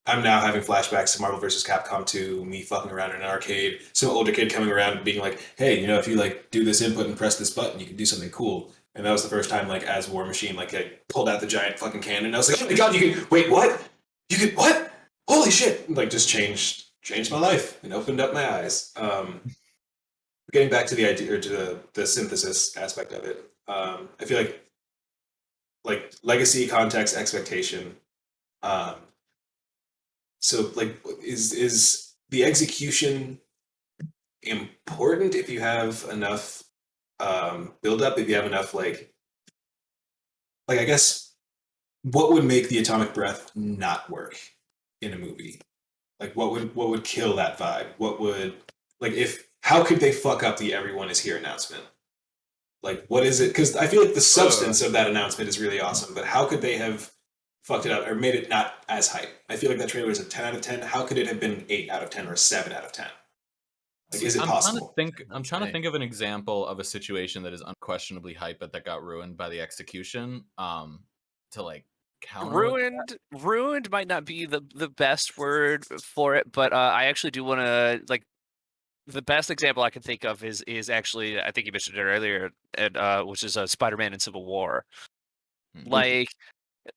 A: I'm now having flashbacks to Marvel vs. Capcom 2, me fucking around in an arcade, some older kid coming around and being like, hey, you know, if you like do this input and press this button, you can do something cool. And that was the first time, like, as War Machine, like, I pulled out the giant fucking cannon. And I was like, oh my god, you can, wait, what? You can, what? Holy shit! And, like, just changed my life and opened up my eyes. Getting back to the idea, or to the synthesis aspect of it, I feel like legacy, context, expectation. So, like, is the execution important if you have enough build up, if you have enough like I guess what would make the atomic breath not work in a movie? Like what would kill that vibe? What would how could they fuck up the everyone is here announcement? Like what is it? Because I feel like the substance of that announcement is really awesome, but how could they have fucked it up or made it not as hype? I feel like that trailer was a 10 out of 10. How could it have been 8 out of 10 or a 7 out of 10? Like, is it possible?
C: I'm trying to think of an example of a situation that is unquestionably hype, but that got ruined by the execution. To like counter
B: Ruined might not be the best word for it, but I actually do want to like. The best example I can think of is actually, I think you mentioned it earlier, which is Spider-Man in Civil War.
C: Mm-hmm.
B: Like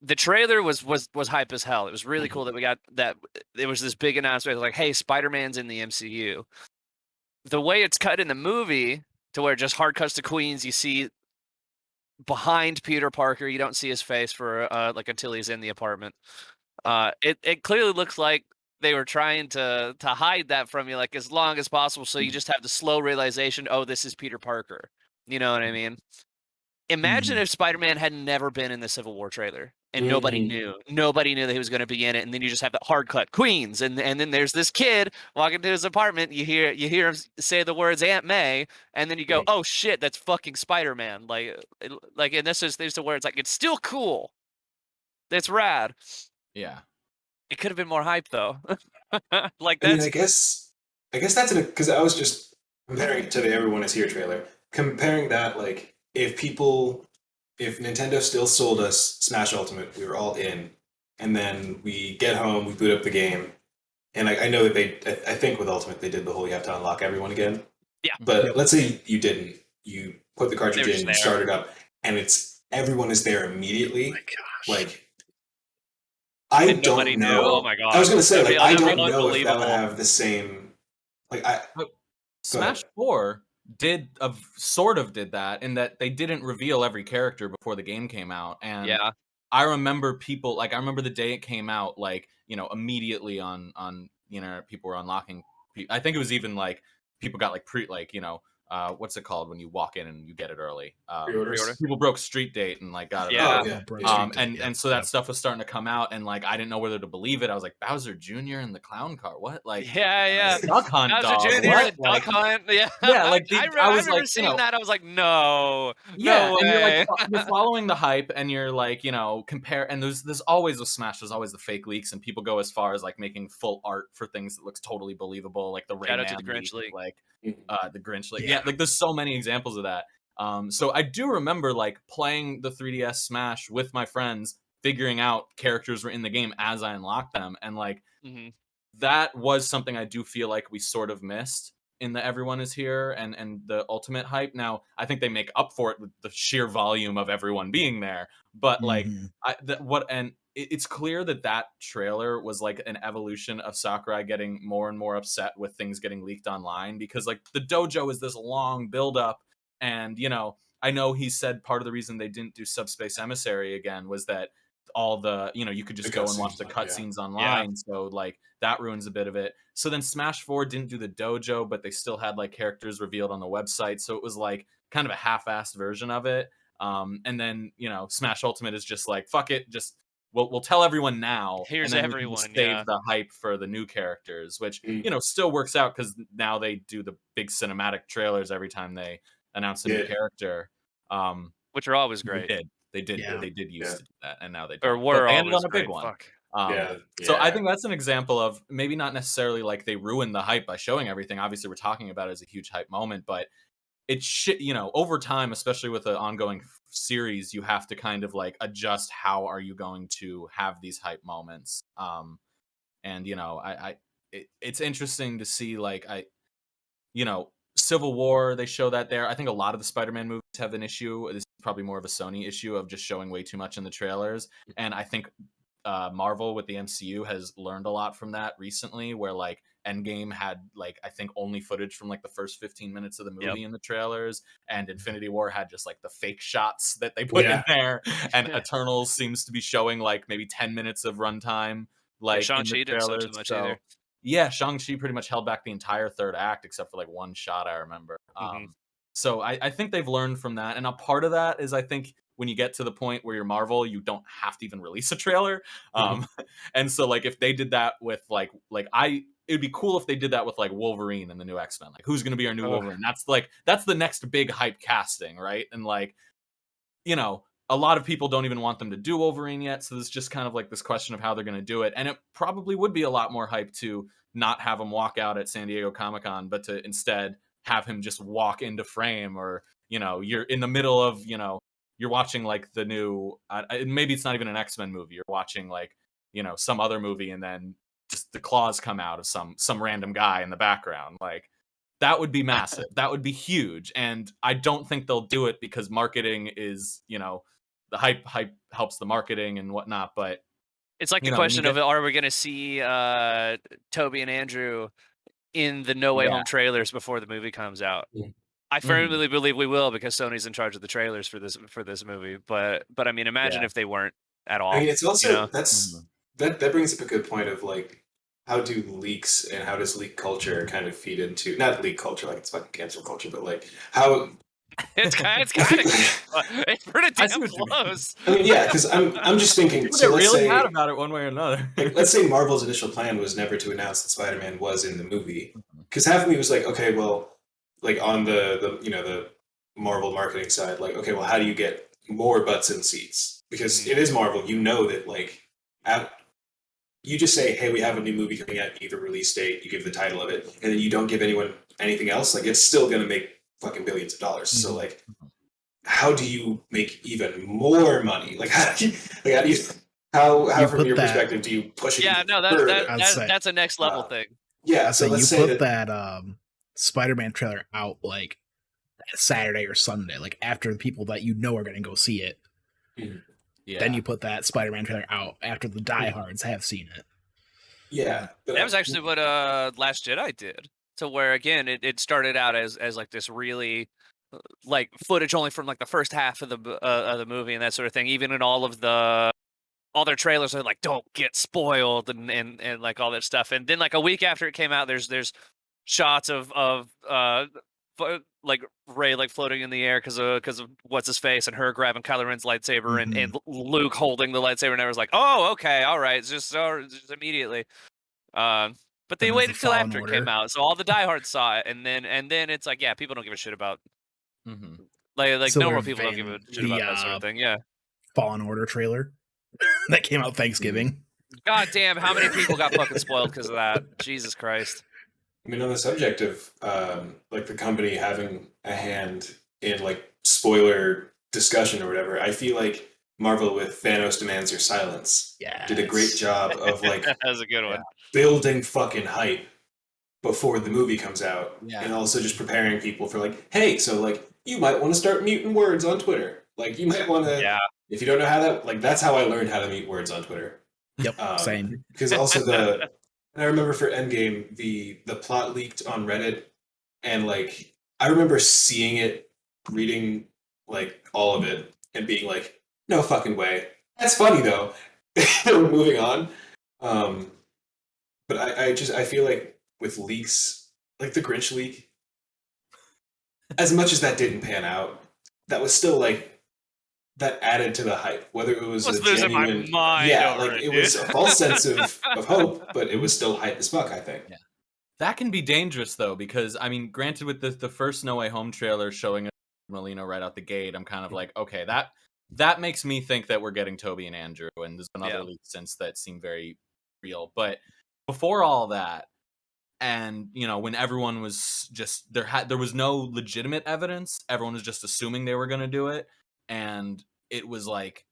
B: the trailer was hype as hell. It was really cool that we got that. There was this big announcement like, "Hey, Spider-Man's in the MCU." The way it's cut in the movie, to where it just hard cuts to Queens, you see behind Peter Parker, you don't see his face for like until he's in the apartment. It clearly looks like they were trying to hide that from you like as long as possible, so you just have the slow realization, oh, this is Peter Parker. You know what I mean? Imagine if Spider-Man had never been in the Civil War trailer and nobody knew that he was going to be in it, and then you just have that hard cut Queens, and then there's this kid walking to his apartment. You hear him say the words Aunt May, and then you go, oh shit, that's fucking Spider-Man. Like, and this is there's the words like it's still cool. That's rad.
C: Yeah.
B: It could have been more hype though. Like
A: I mean,
B: that's
A: I guess that's because I was just comparing it to the Everyone Is Here trailer. Comparing that, like, if people if Nintendo still sold us Smash Ultimate, we were all in, and then we get home, we boot up the game, and I know that I think with Ultimate they did the whole you have to unlock everyone again.
B: Yeah.
A: But
D: Yep.
A: let's say you didn't. You put the cartridge
B: They were
A: in, you
B: just
A: start
B: there.
A: it up, and everyone is there immediately.
D: Oh my gosh.
A: Like, I
B: And nobody
A: don't
B: knew.
A: know.
B: Oh my god.
A: I was gonna say,
B: That'd
A: like,
B: be
A: I don't know if that would
B: unbelievable.
A: have the same. Like,
C: Smash 4 sort of did that in that they didn't reveal every character before the game came out, and
B: Yeah.
C: I remember people like I remember the day it came out, like immediately on people were unlocking. I think it was even like people got like what's it called when you walk in and you get it early?
A: pre-orders.
C: People broke Street Date and like got it.
B: Yeah.
C: early.
A: Oh,
D: Bro,
A: yeah.
D: Street Date,
C: And so that stuff was starting to come out, and like I didn't know whether to believe it. I was like, Bowser Jr. and the clown car, what? Like,
B: Yeah.
C: Duck Hunt,
B: Bowser
C: dog.
B: Jr.
C: What?
B: and Duck Hunt. Yeah.
C: Yeah, like
B: I
C: was
B: remember
C: like,
B: seeing that. I was like, no.
C: yeah,
B: No
C: and you're
B: way.
C: like you're following the hype, and you're like compare, and there's always with Smash, there's always the fake leaks, and people go as far as like making full art for things that looks totally believable, like the
B: Shout out
C: Rayman
B: to the Grinch leak.
C: like
A: Mhm.
C: the Grinch leak.
D: Yeah.
C: Yeah, like there's so many examples of that. So I do remember like playing the 3DS Smash with my friends, figuring out characters were in the game as I unlocked them, and like
B: Mhm.
C: that was something I do feel like we sort of missed in the Everyone Is Here and the Ultimate hype. Now, I think they make up for it with the sheer volume of everyone being there, but like
D: Mhm.
C: it's clear that trailer was like an evolution of Sakurai getting more and more upset with things getting leaked online, because like the dojo is this long build up, and I know he said part of the reason they didn't do Subspace Emissary again was that all the you could just
A: The
C: go and watch
A: cutscenes,
C: the
A: yeah.
C: cutscenes online, so like that ruins a bit of it. So then Smash 4 didn't do the dojo, but they still had like characters revealed on the website, so it was like kind of a half-assed version of it. And then Smash Ultimate is just like, fuck it, just we'll tell everyone now,
B: Here's
C: and then we can just
B: everyone,
C: save
B: yeah.
C: the hype for the new characters, which
A: Mm.
C: still works out because now they do the big cinematic trailers every time they announce a new
A: Yeah.
C: character.
B: Which are always
C: They
B: great.
C: did. They did.
D: Yeah.
C: They did used
A: Yeah.
C: to do that, and now they
B: Or
C: don't.
B: were
C: But they ended
B: always
C: on a big
B: great.
C: one.
B: Fuck.
A: Yeah.
C: So I
A: Yeah.
C: think that's an example of maybe not necessarily like they ruined the hype by showing everything. Obviously, we're talking about it as a huge hype moment, but it over time, especially with an ongoing series, you have to kind of like adjust how are you going to have these hype moments. And it's interesting to see like Civil War, they show that there. I think a lot of the Spider-Man movies have an issue. This is probably more of a Sony issue of just showing way too much in the trailers. And I think Marvel with the MCU has learned a lot from that recently, where like Endgame had like I think only footage from like the first 15 minutes of the movie in the trailers, and Infinity War had just like the fake shots that they put in there, and Eternals seems to be showing like maybe 10 minutes of runtime like in the
B: Shang-Chi didn't show
C: trailers.
B: too much
C: So
B: either.
C: yeah, Shang-Chi pretty much held back the entire third act except for like one shot I remember. So I think they've learned from that, and a part of that is I think when you get to the point where you're Marvel, you don't have to even release a trailer. And so like if they did that with it'd be cool if they did that with like Wolverine and the new X-Men. Like who's going to be our new Wolverine? That's the next big hype casting, right? And like a lot of people don't even want them to do Wolverine yet, so there's just kind of like this question of how they're going to do it. And it probably would be a lot more hype to not have him walk out at San Diego Comic-Con, but to instead have him just walk into frame, or you're in the middle of you're watching like the new maybe it's not even an X-Men movie, you're watching like some other movie, and then just the claws come out of some random guy in the background. Like that would be massive. That would be huge. And I don't think they'll do it because marketing is the hype helps the marketing and whatnot. But
B: it's like the question of are we going to see Toby and Andrew in the No Way Home trailers before the movie comes out? I firmly believe we will, because Sony's in charge of the trailers for this movie. But I mean, imagine if they weren't at all.
A: I mean, it's also that brings up a good point of like, how do leaks and how does leak culture kind of feed into, not leak culture like it's fucking cancel culture, but like how
B: it's kind of it's pretty damn close.
A: I mean, yeah, because I'm just thinking.
C: People
A: So
C: get
A: let's
C: really
A: say,
C: mad about it one way or another.
A: let's say Marvel's initial plan was never to announce that Spider-Man was in the movie, because half of me was like, okay, well, like on the Marvel marketing side, like, okay, well, how do you get more butts in seats? Because it is Marvel, that like, you just say, hey, we have a new movie coming out, you give a release date, you give the title of it, and then you don't give anyone anything else. Like, it's still gonna make fucking billions of dollars. So like, how do you make even more money? Like, how
D: You
A: from
D: put
A: your
D: that-
A: perspective do you push it
B: Yeah,
A: even
B: no,
A: further?
D: I'd say-
B: that's a next level
A: Uh,
B: thing.
A: Yeah,
D: I
A: so
D: say
A: let's
D: you
A: say
D: put
A: that.
D: that Spider-Man trailer out like Saturday or Sunday, like after the people that you know are going to go see it.
C: Yeah.
D: Then you put that Spider-Man trailer out after the diehards have seen it.
A: Yeah, but
B: That was actually what Last Jedi did. To where again it started out as like this really like footage only from like the first half of the movie and that sort of thing. Even in all their trailers are like don't get spoiled and like all that stuff. And then like a week after it came out, there's shots of like Rey like floating in the air because of what's his face and her grabbing Kylo Ren's lightsaber and Luke holding the lightsaber and I was like, oh okay, all right, just immediately. But they
D: Then there's
B: waited
D: the
B: till
D: Fallen
B: after it
D: Order.
B: came out, so all the diehards saw it, and then it's like, yeah, people don't give a shit about like
D: Similar
B: normal people don't give a
D: vein,
B: shit about that sort of thing. Yeah.
D: Fallen Order trailer that came out Thanksgiving.
B: God damn, how many people got fucking spoiled because of that? Jesus Christ.
A: I mean, on the subject of like the company having a hand in like spoiler discussion or whatever, I feel like Marvel with Thanos Demands Your Silence did a great job of like
B: That was a good one.
A: building fucking hype before the movie comes out,
C: Yeah.
A: and also just preparing people for like, hey, so like you might want to start muting words on Twitter. Like you might want to,
B: Yeah.
A: if you don't know how that, like that's how I learned how to mute words on Twitter.
D: Yep, same.
A: Because also and I remember for Endgame, the plot leaked on Reddit, and like I remember seeing it, reading like all of it, and being like, no fucking way. That's funny though. We're moving on. But I feel like with leaks, like the Grinch leak, as much as that didn't pan out, that was still like that added to the hype. Whether it was a
B: losing my
A: genuine,
B: mind
A: yeah,
B: over
A: like
B: it,
A: it was
B: dude.
A: a false sense of hope, but it was still hype as fuck. I think.
C: Yeah. That can be dangerous though, because I mean, granted, with the first No Way Home trailer showing Molina right out the gate, I'm kind of like, okay, that makes me think that we're getting Toby and Andrew, and there's been other leaks since that seem very real. But before all that, and you know, when everyone was just there was no legitimate evidence, everyone was just assuming they were going to do it, and it was like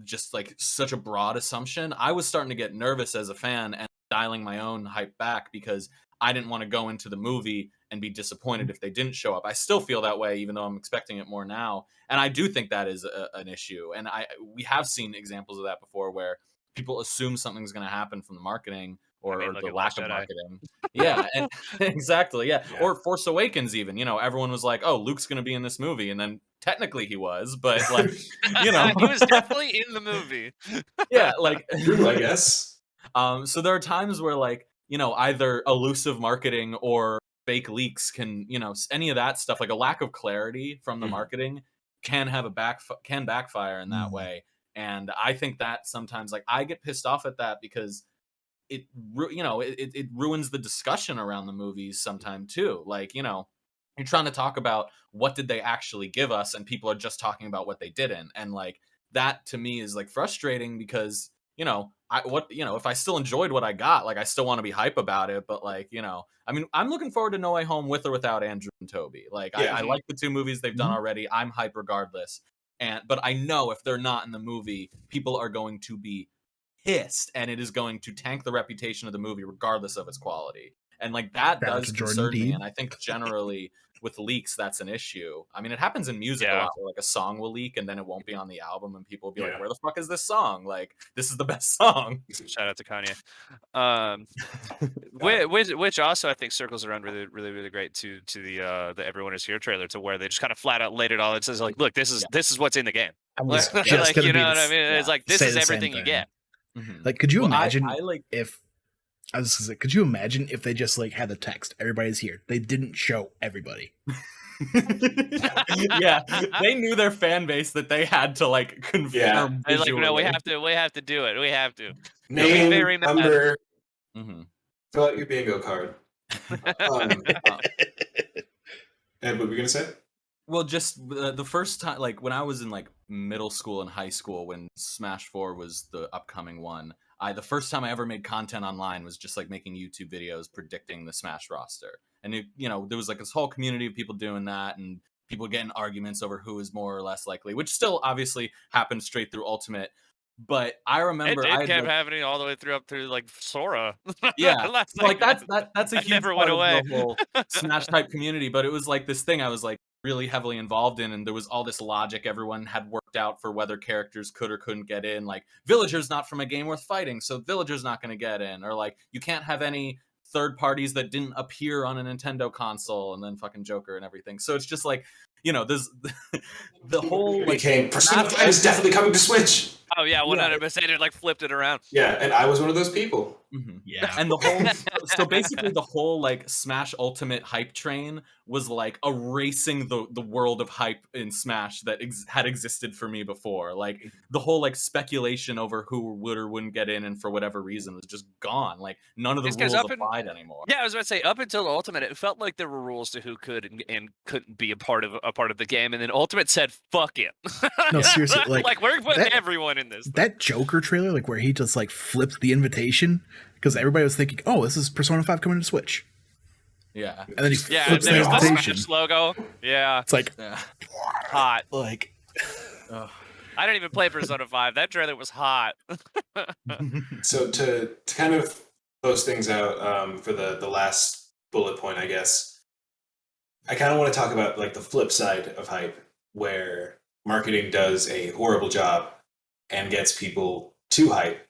C: just like such a broad assumption. I was starting to get nervous as a fan and dialing my own hype back because I didn't want to go into the movie and be disappointed if they didn't show up. I still feel that way, even though I'm expecting it more now. And I do think that is an issue. And we have seen examples of that before where people assume something's going to happen from the marketing or the lack of marketing. Yeah, and, exactly. Yeah. Or Force Awakens, even. You know, everyone was like, "Oh, Luke's going to be in this movie," and then technically he was, but like, you know,
B: he was definitely in the movie.
C: Yeah, like
A: true, I guess.
C: So there are times where like, you know, either elusive marketing or fake leaks can, you know, any of that stuff, like a lack of clarity from the marketing can have can backfire in that way. And I think that sometimes like I get pissed off at that because it ruins the discussion around the movies sometime too. Like, you know, you're trying to talk about what did they actually give us and people are just talking about what they didn't. And like that to me is like frustrating because, you know, if I still enjoyed what I got, like I still want to be hype about it, but like, you know, I mean, I'm looking forward to No Way Home with or without Andrew and Toby. Like I like the two movies they've done already. I'm hype regardless. But I know if they're not in the movie, people are going to be pissed and it is going to tank the reputation of the movie regardless of its quality. And like that does concern me. And I think generally with leaks, that's an issue. I mean, it happens in music a lot where like a song will leak and then it won't be on the album and people will be like, where the fuck is this song? Like, this is the best song.
B: Shout out to Kanye. Which also I think circles around really great to the Everyone Is Here trailer, to where they just kind of flat out laid it all. It says like, look, this is what's in the game.
D: I was
B: Like,
D: just
B: you know what I mean? It's like this
D: say
B: is
D: the same
B: everything you
D: thing.
B: get.
D: Like, could you imagine
C: I like
D: if I was gonna say, could you imagine if they just like had the text, everybody's here. They didn't show everybody.
C: Yeah, they knew their fan base that they had to like confirm.
B: They're like, no, we have to do it. We have to.
A: Name,
B: very mad.
A: number, fill out your bingo card. And what were we gonna say?
C: Well, just the first time, like when I was in like middle school and high school, when Smash 4 was the upcoming one, the first time I ever made content online was just like making YouTube videos predicting the Smash roster. And you know, there was like this whole community of people doing that, and people would get in arguments over who is more or less likely, which still obviously happened straight through Ultimate. But I remember
B: It
C: I had,
B: kept
C: like,
B: happening all the way through up through like Sora.
C: yeah,
B: Last
C: so, like,
B: night,
C: that's a
B: that
C: huge
B: never
C: part
B: went
C: of
B: away.
C: the whole Smash type community. But it was like this thing I was like really heavily involved in, and there was all this logic everyone had worked out for whether characters could or couldn't get in. Like, Villager's not from a game worth fighting, so Villager's not going to get in, or like you can't have any third parties that didn't appear on a Nintendo console, and then fucking Joker and everything. So it's just like, there's the whole
A: It
C: like
A: became Persona 5 is definitely coming to Switch.
B: Oh yeah, 100%. It like flipped it around.
A: Yeah, and I was one of those people.
D: Yeah.
C: And the whole so basically the whole like Smash Ultimate hype train was like erasing the world of hype in Smash that had existed for me before. Like the whole like speculation over who would or wouldn't get in and for whatever reason was just gone. Like none of the
B: It's 'cause
C: rules
B: up in-
C: applied anymore.
B: Yeah, I was about to say up until Ultimate, it felt like there were rules to who could and couldn't be a part of the game, and then Ultimate said, "Fuck it."
D: No, seriously, like
B: we're putting
D: that-
B: everyone in this.
D: That Joker trailer, like where he just like flipped the invitation because everybody was thinking, "Oh, this is Persona 5 coming to Switch,"
C: Yeah.
D: and then he
B: Yeah,
D: flips the
B: there's the
D: invitation.
B: Smash logo. Yeah,
D: It's like
C: Yeah.
B: hot.
D: like
B: I didn't even play Persona 5. That trailer was hot.
A: So to kind of close things out for the last bullet point, I guess, I kind of want to talk about like the flip side of hype, where marketing does a horrible job and gets people too hype,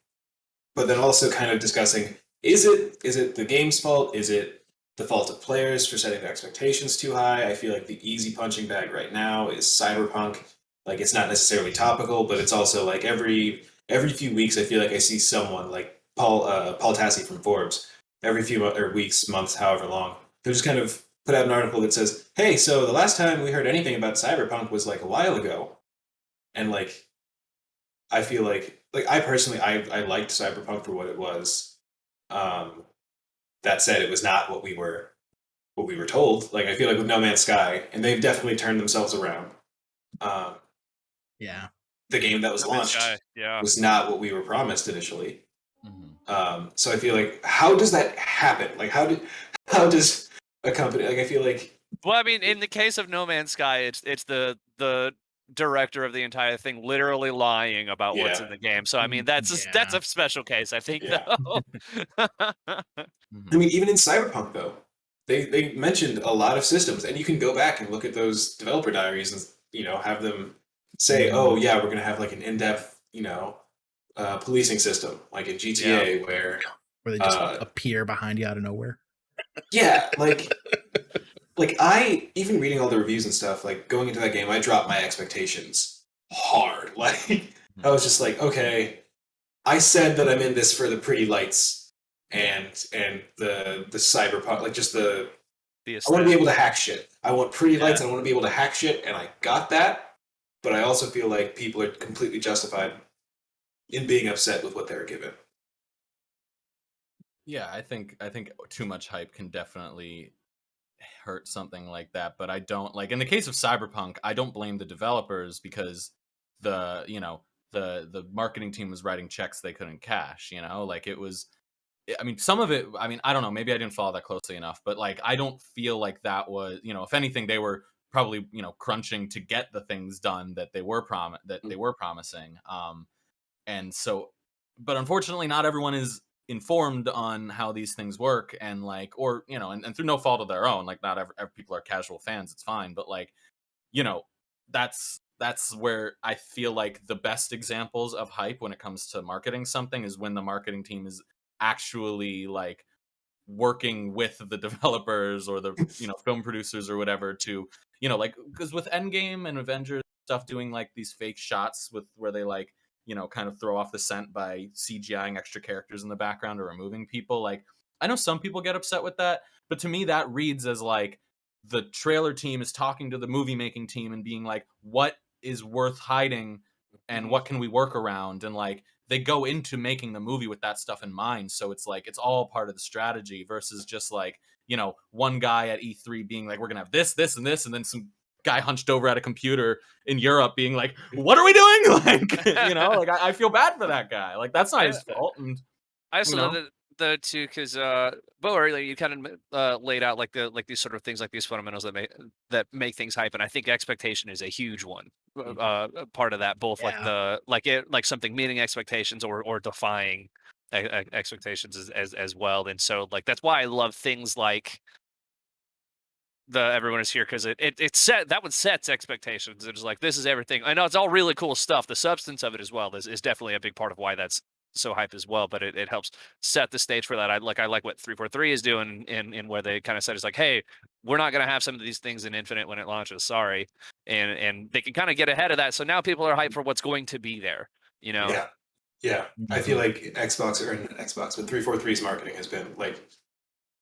A: but then also kind of discussing, is it the game's fault? Is it the fault of players for setting their expectations too high? I feel like the easy punching bag right now is Cyberpunk. Like, it's not necessarily topical, but it's also like every few weeks I feel like I see someone like Paul Tassi from Forbes, every few weeks, months, however long, they'll just kind of put out an article that says, hey, so the last time we heard anything about Cyberpunk was like a while ago. And like, I feel like I personally, I liked Cyberpunk for what it was. That said, it was not what we were told. Like, I feel like with No Man's Sky, and they've definitely turned themselves around.
D: yeah.
A: The game that was
B: No Man's
A: launched
B: Sky, yeah.
A: was not what we were promised initially.
C: Mhm.
A: So I feel like, how does that happen? Like, how does a company, like, I feel like,
B: Well, I mean, in the case of No Man's Sky, it's the director of the entire thing literally lying about what's
A: Yeah.
B: in the game. So I mean, that's a special case, I think.
A: Yeah.
B: Though.
C: Mhm.
A: I mean, even in Cyberpunk though, they mentioned a lot of systems, and you can go back and look at those developer diaries and have them say, oh yeah, we're gonna have like an in-depth policing system like in GTA where
D: Where they just appear behind you out of nowhere.
A: yeah, like I, even reading all the reviews and stuff, like going into that game, I dropped my expectations hard. Like, I was just like, okay, I said that I'm in this for the pretty lights and the cyberpunk, like just I want to be able to hack shit. I want pretty lights and I want to be able to hack shit, and I got that, but I also feel like people are completely justified in being upset with what they were given.
C: Yeah, I think too much hype can definitely hurt something like that, but I don't, like, in the case of Cyberpunk, I don't blame the developers because the marketing team was writing checks they couldn't cash, like it was, I mean, some of it, I mean, I don't know, maybe I didn't follow that closely enough, but like I don't feel like that was, if anything, they were probably, crunching to get the things done that they were promising. And so, but unfortunately not everyone is informed on how these things work, and like, or and through no fault of their own, like not every people are casual fans, it's fine, but like, that's where I feel like the best examples of hype when it comes to marketing something is when the marketing team is actually like working with the developers or the film producers or whatever to like, because with Endgame and Avengers stuff, doing like these fake shots with where they like kind of throw off the scent by CGIing extra characters in the background or removing people. Like, I know some people get upset with that, but to me that reads as like the trailer team is talking to the movie making team and being like, what is worth hiding and what can we work around? And like, they go into making the movie with that stuff in mind. So it's like, it's all part of the strategy versus just like, one guy at E3 being like, we're gonna have this, this, and this, and then some guy hunched over at a computer in Europe being like, what are we doing? Like, like I feel bad for that guy. Like, that's not his fault. And
B: I also love that though too, because Bo earlier you kind of laid out like these sort of things, like these fundamentals that make things hype, and I think expectation is a huge one. Part of that, both
D: Yeah.
B: like something meeting expectations or defying expectations as well. And so like that's why I love things like the Everyone Is Here, because it set that one sets expectations. It's like, this is everything. I know it's all really cool stuff. The substance of it as well is definitely a big part of why that's so hype as well. But it helps set the stage for that. I like what 343 is doing in where they kind of said it's like, hey, we're not going to have some of these things in Infinite when it launches. Sorry, and they can kind of get ahead of that. So now people are hyped for what's going to be there. You know.
A: Yeah. Yeah. I feel like Xbox, or not Xbox, but 343's marketing has been like,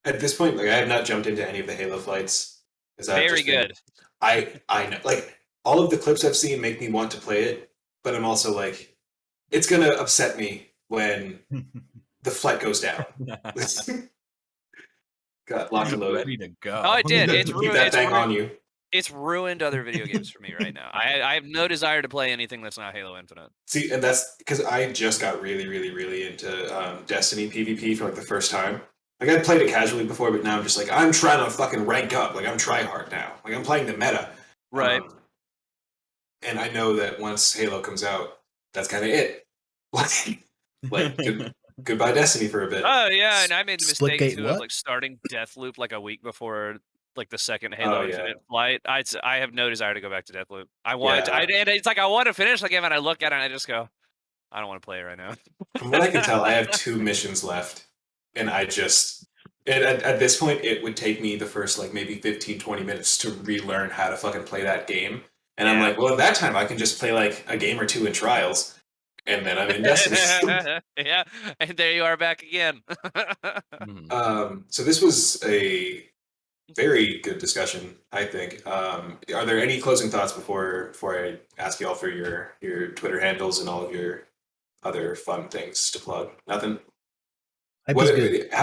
A: at this point, like I have not jumped into any of the Halo flights.
B: Very good.
A: I know, like, all of the clips I've seen make me want to play it, but I'm also like, it's gonna upset me when the flight goes down. Got locked and loaded.
C: Ready to go.
B: Oh, it did. It's
A: Keep
B: ruined.
A: that thing on you.
B: It's ruined other video games for me right now. I have no desire to play anything that's not Halo Infinite.
A: See, and that's because I just got really, really, really into Destiny PvP for like the first time. Like, I'd played it casually before, but now I'm just like, I'm trying to fucking rank up. Like, I'm tryhard now. Like, I'm playing the meta.
B: Right.
A: And I know that once Halo comes out, that's kind of it. Like goodbye Destiny for a bit.
B: Oh yeah, and I made the mistake
D: Splitgate
B: too
D: what?
B: of like starting Deathloop like a week before like the second Halo Infinite flight. I have no desire to go back to Deathloop. I want and it's like I want to finish the game, and I look at it and I just go, I don't want to play it right now.
A: From what I can tell, I have 2 missions left, and at this point, it would take me the first like maybe 15, 20 minutes to relearn how to fucking play that game. And I'm like, well, in that time, I can just play like a game or 2 in Trials, and then I'm in Destiny.
B: Yeah, and there you are back again.
A: So this was a very good discussion, I think. Are there any closing thoughts before I ask you all for your Twitter handles and all of your other fun things to plug? Nothing? How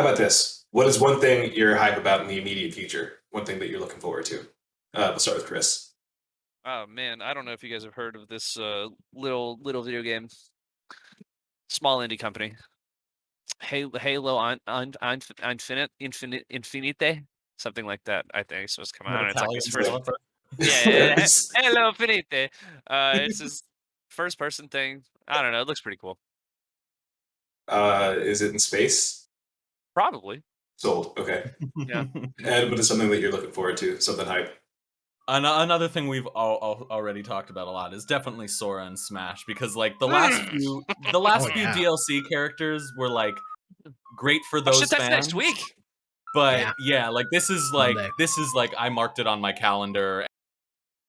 A: about this? What is one thing you're hype about in the immediate future? One thing that you're looking forward to? We'll start with Chris.
B: Oh man, I don't know if you guys have heard of this little video game, small indie company, Halo Infinite, something like that. I think it's supposed to come out. It's like this first, yeah, Halo Infinite. It's this first person thing. I don't know. It looks pretty cool.
A: Is it in space?
B: Probably.
A: Sold. Okay.
B: Yeah.
A: And what is something that you're looking forward to? Something hype?
C: Another thing we've already talked about a lot is definitely Sora and Smash, because like the last few DLC characters were like great for those
B: shit,
C: fans.
B: That's next week.
C: But yeah, like this is like I marked it on my calendar,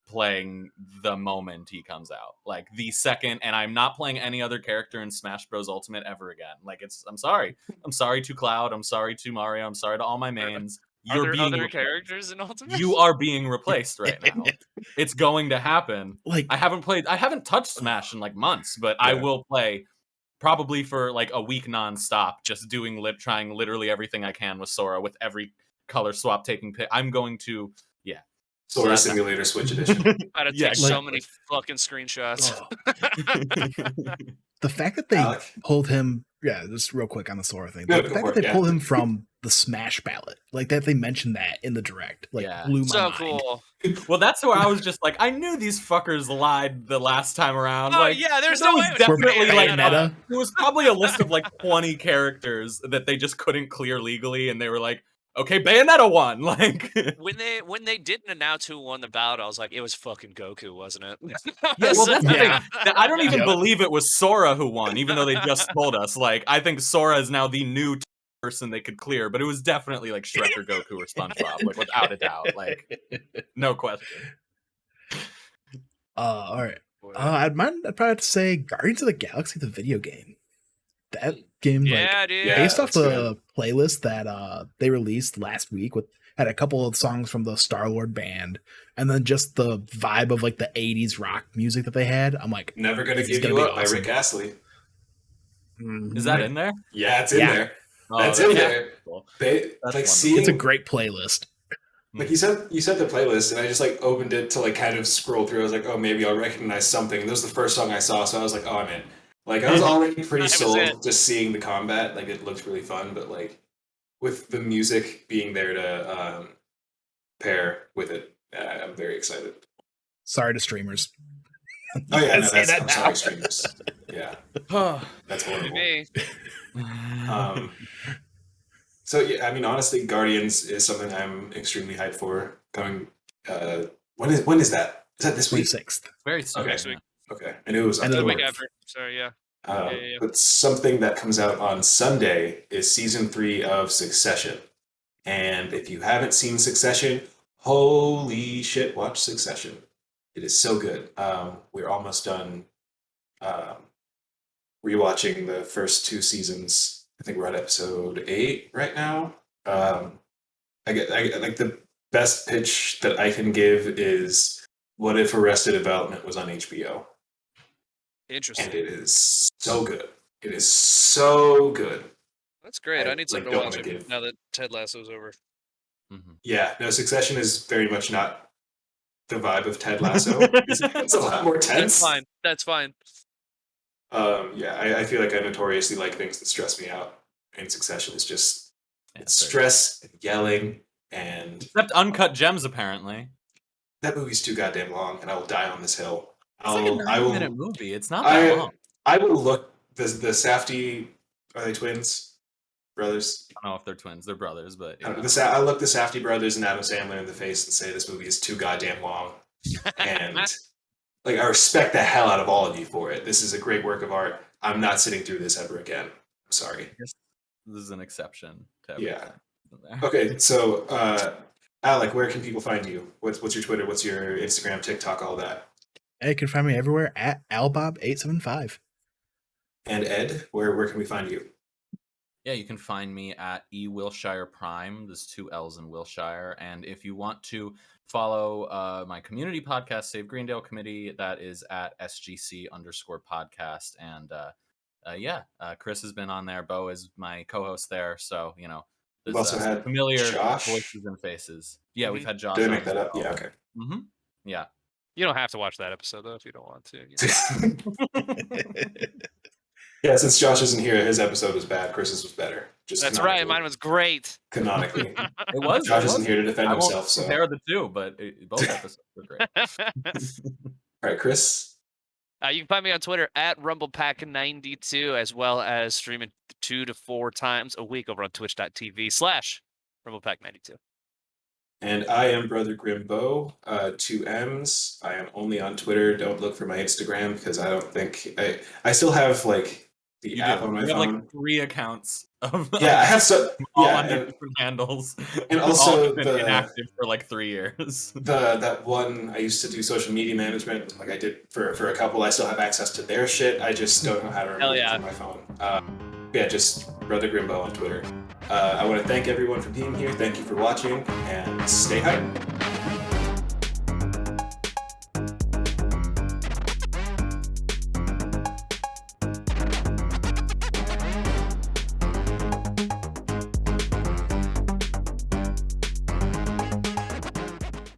C: playing the moment he comes out, like the second, and I'm not playing any other character in Smash Bros Ultimate ever again. Like I'm sorry to Cloud, I'm sorry to Mario, I'm sorry to all my mains.
B: Are there other characters in Ultimate?
C: You are being replaced right now. It's going to happen.
D: Like,
C: I haven't touched Smash in like months, but I will play probably for like a week nonstop, just trying literally everything I can with Sora, with every color swap taking pick. I'm going to,
A: Sora Simulator Switch Edition.
B: Gotta take so many fucking screenshots.
D: The fact that they
A: Alec?
D: pulled him, just real quick on the Sora thing.
A: No,
D: The fact that they pulled him from the Smash ballot, like that they mentioned that in the direct, like blew my mind.
B: Cool.
C: Well, that's where I was just like, I knew these fuckers lied the last time around.
B: Oh
C: like,
B: yeah, there's
C: there
B: no
C: was
B: way.
C: definitely like
D: meta.
C: There was probably a list of like 20 characters that they just couldn't clear legally, and they were like, okay, Bayonetta won. Like
B: when they didn't announce who won the ballot, I was like, it was fucking Goku, wasn't it?
C: Yeah, well, that's the thing. I don't even believe it was Sora who won, even though they just told us. Like, I think Sora is now the new person they could clear, but it was definitely like Shrek or Goku or SpongeBob, like without a doubt, like no question.
D: All right. I'd probably have to say Guardians of the Galaxy, the video game. That game,
B: dude.
D: Based off the playlist that they released last week, had a couple of songs from the Star-Lord band, and then just the vibe of like the 80s rock music that they had. I'm like,
A: Never Gonna Give You Up by Rick Astley.
C: Is that in there?
A: Yeah, it's in there. That's in there.
C: Cool.
D: It's a great playlist.
A: Like you said the playlist, and I just like opened it to like kind of scroll through. I was like, oh, maybe I'll recognize something. And that was the first song I saw, so I was like, oh, I'm in. Like, I was already pretty
B: That was
A: sold
B: it.
A: just seeing the combat. Like, it looked really fun, but like with the music being there to pair with it, I'm very excited.
D: Sorry to streamers.
A: Oh yeah, no,
D: Say
A: that's
D: that
A: I'm
D: now.
A: sorry, streamers. Yeah, that's horrible.
B: Me.
A: So yeah, I mean, honestly, Guardians is something I'm extremely hyped for. Coming, when is that? Is that this week?
D: 26th.
C: Very soon.
A: Okay.
E: Next week.
A: Okay, I knew it was
D: End of the
E: The week
D: month.
E: after. Sorry, yeah. Yeah.
A: But something that comes out on Sunday is season 3 of Succession. And if you haven't seen Succession, holy shit, watch Succession. It is so good. We're almost done rewatching the first 2 seasons. I think we're at episode 8 right now. I get like the best pitch that I can give is, what if Arrested Development was on HBO?
E: Interesting.
A: And it is so good. It is so good.
E: That's great.
A: I,
E: I need something
A: don't
E: to watch
A: wanna
E: it
A: give-
E: now that Ted Lasso's over.
A: Yeah, no, Succession is very much not the vibe of Ted Lasso. It's a lot more tense.
E: That's fine.
A: Yeah, I feel like I notoriously like things that stress me out. And Succession is just it's
C: fair.
A: stress and yelling, and
C: Except Uncut Gems, apparently.
A: that movie's too goddamn long, and I will die on this hill.
C: It's like a 90-minute movie. It's not that
A: I
C: long.
A: I will look the Safdie, are they twins? Brothers?
C: I don't know if they're twins. They're brothers, but
A: I look the Safdie brothers and Adam Sandler in the face and say this movie is too goddamn long. And like, I respect the hell out of all of you for it. This is a great work of art. I'm not sitting through this ever again. I'm sorry.
C: this is an exception to
A: Yeah.
C: everything.
A: Okay, so Alec, where can people find you? What's your Twitter? What's your Instagram, TikTok, all that?
D: And you can find me everywhere at albob875.
A: And Ed, where can we find you?
C: Yeah, you can find me at eWilshire Prime. There's 2 L's in Wilshire. And if you want to follow my community podcast, Save Greendale Committee, that is at SGC_podcast. And Chris has been on there. Bo is my co-host there. So,
A: We've
C: there's
A: also had
C: familiar
A: Josh.
C: voices and faces. Yeah, we've had Josh.
A: Did I
C: on
A: make that
C: as
A: up?
C: well.
A: Yeah, okay.
C: Mm-hmm. Yeah.
E: You don't have to watch that episode though if you don't want to.
A: Yeah, since Josh isn't here, his episode was bad. Chris's was better. Just
E: That's right.
A: canonically.
E: Mine was great.
A: Canonically.
C: It was.
A: Josh
C: it was.
A: isn't here to defend
C: I won't
A: himself, so.
C: compare the two, but both episodes were great.
A: All right, Chris.
E: You can find me on Twitter at RumblePack92, as well as streaming 2 to 4 times a week over on twitch.tv/RumblePack92.
A: And I am Brother Grimbo, 2 M's. I am only on Twitter. Don't look for my Instagram because I don't think I still have like the
C: You
A: app
C: do.
A: on my
C: You have
A: phone.
C: like 3 accounts of
A: Yeah, I have so
C: all
A: yeah,
C: under
A: and
C: different handles.
A: and
C: All
A: also
C: have been
A: the-
C: inactive for like 3 years.
A: that one I used to do social media management, like I did for a couple. I still have access to their shit. I just don't know how to remove it
E: yeah.
A: from my phone. Yeah, just Brother Grimbo on Twitter. I want to thank everyone for being here. Thank you for watching, and stay hype.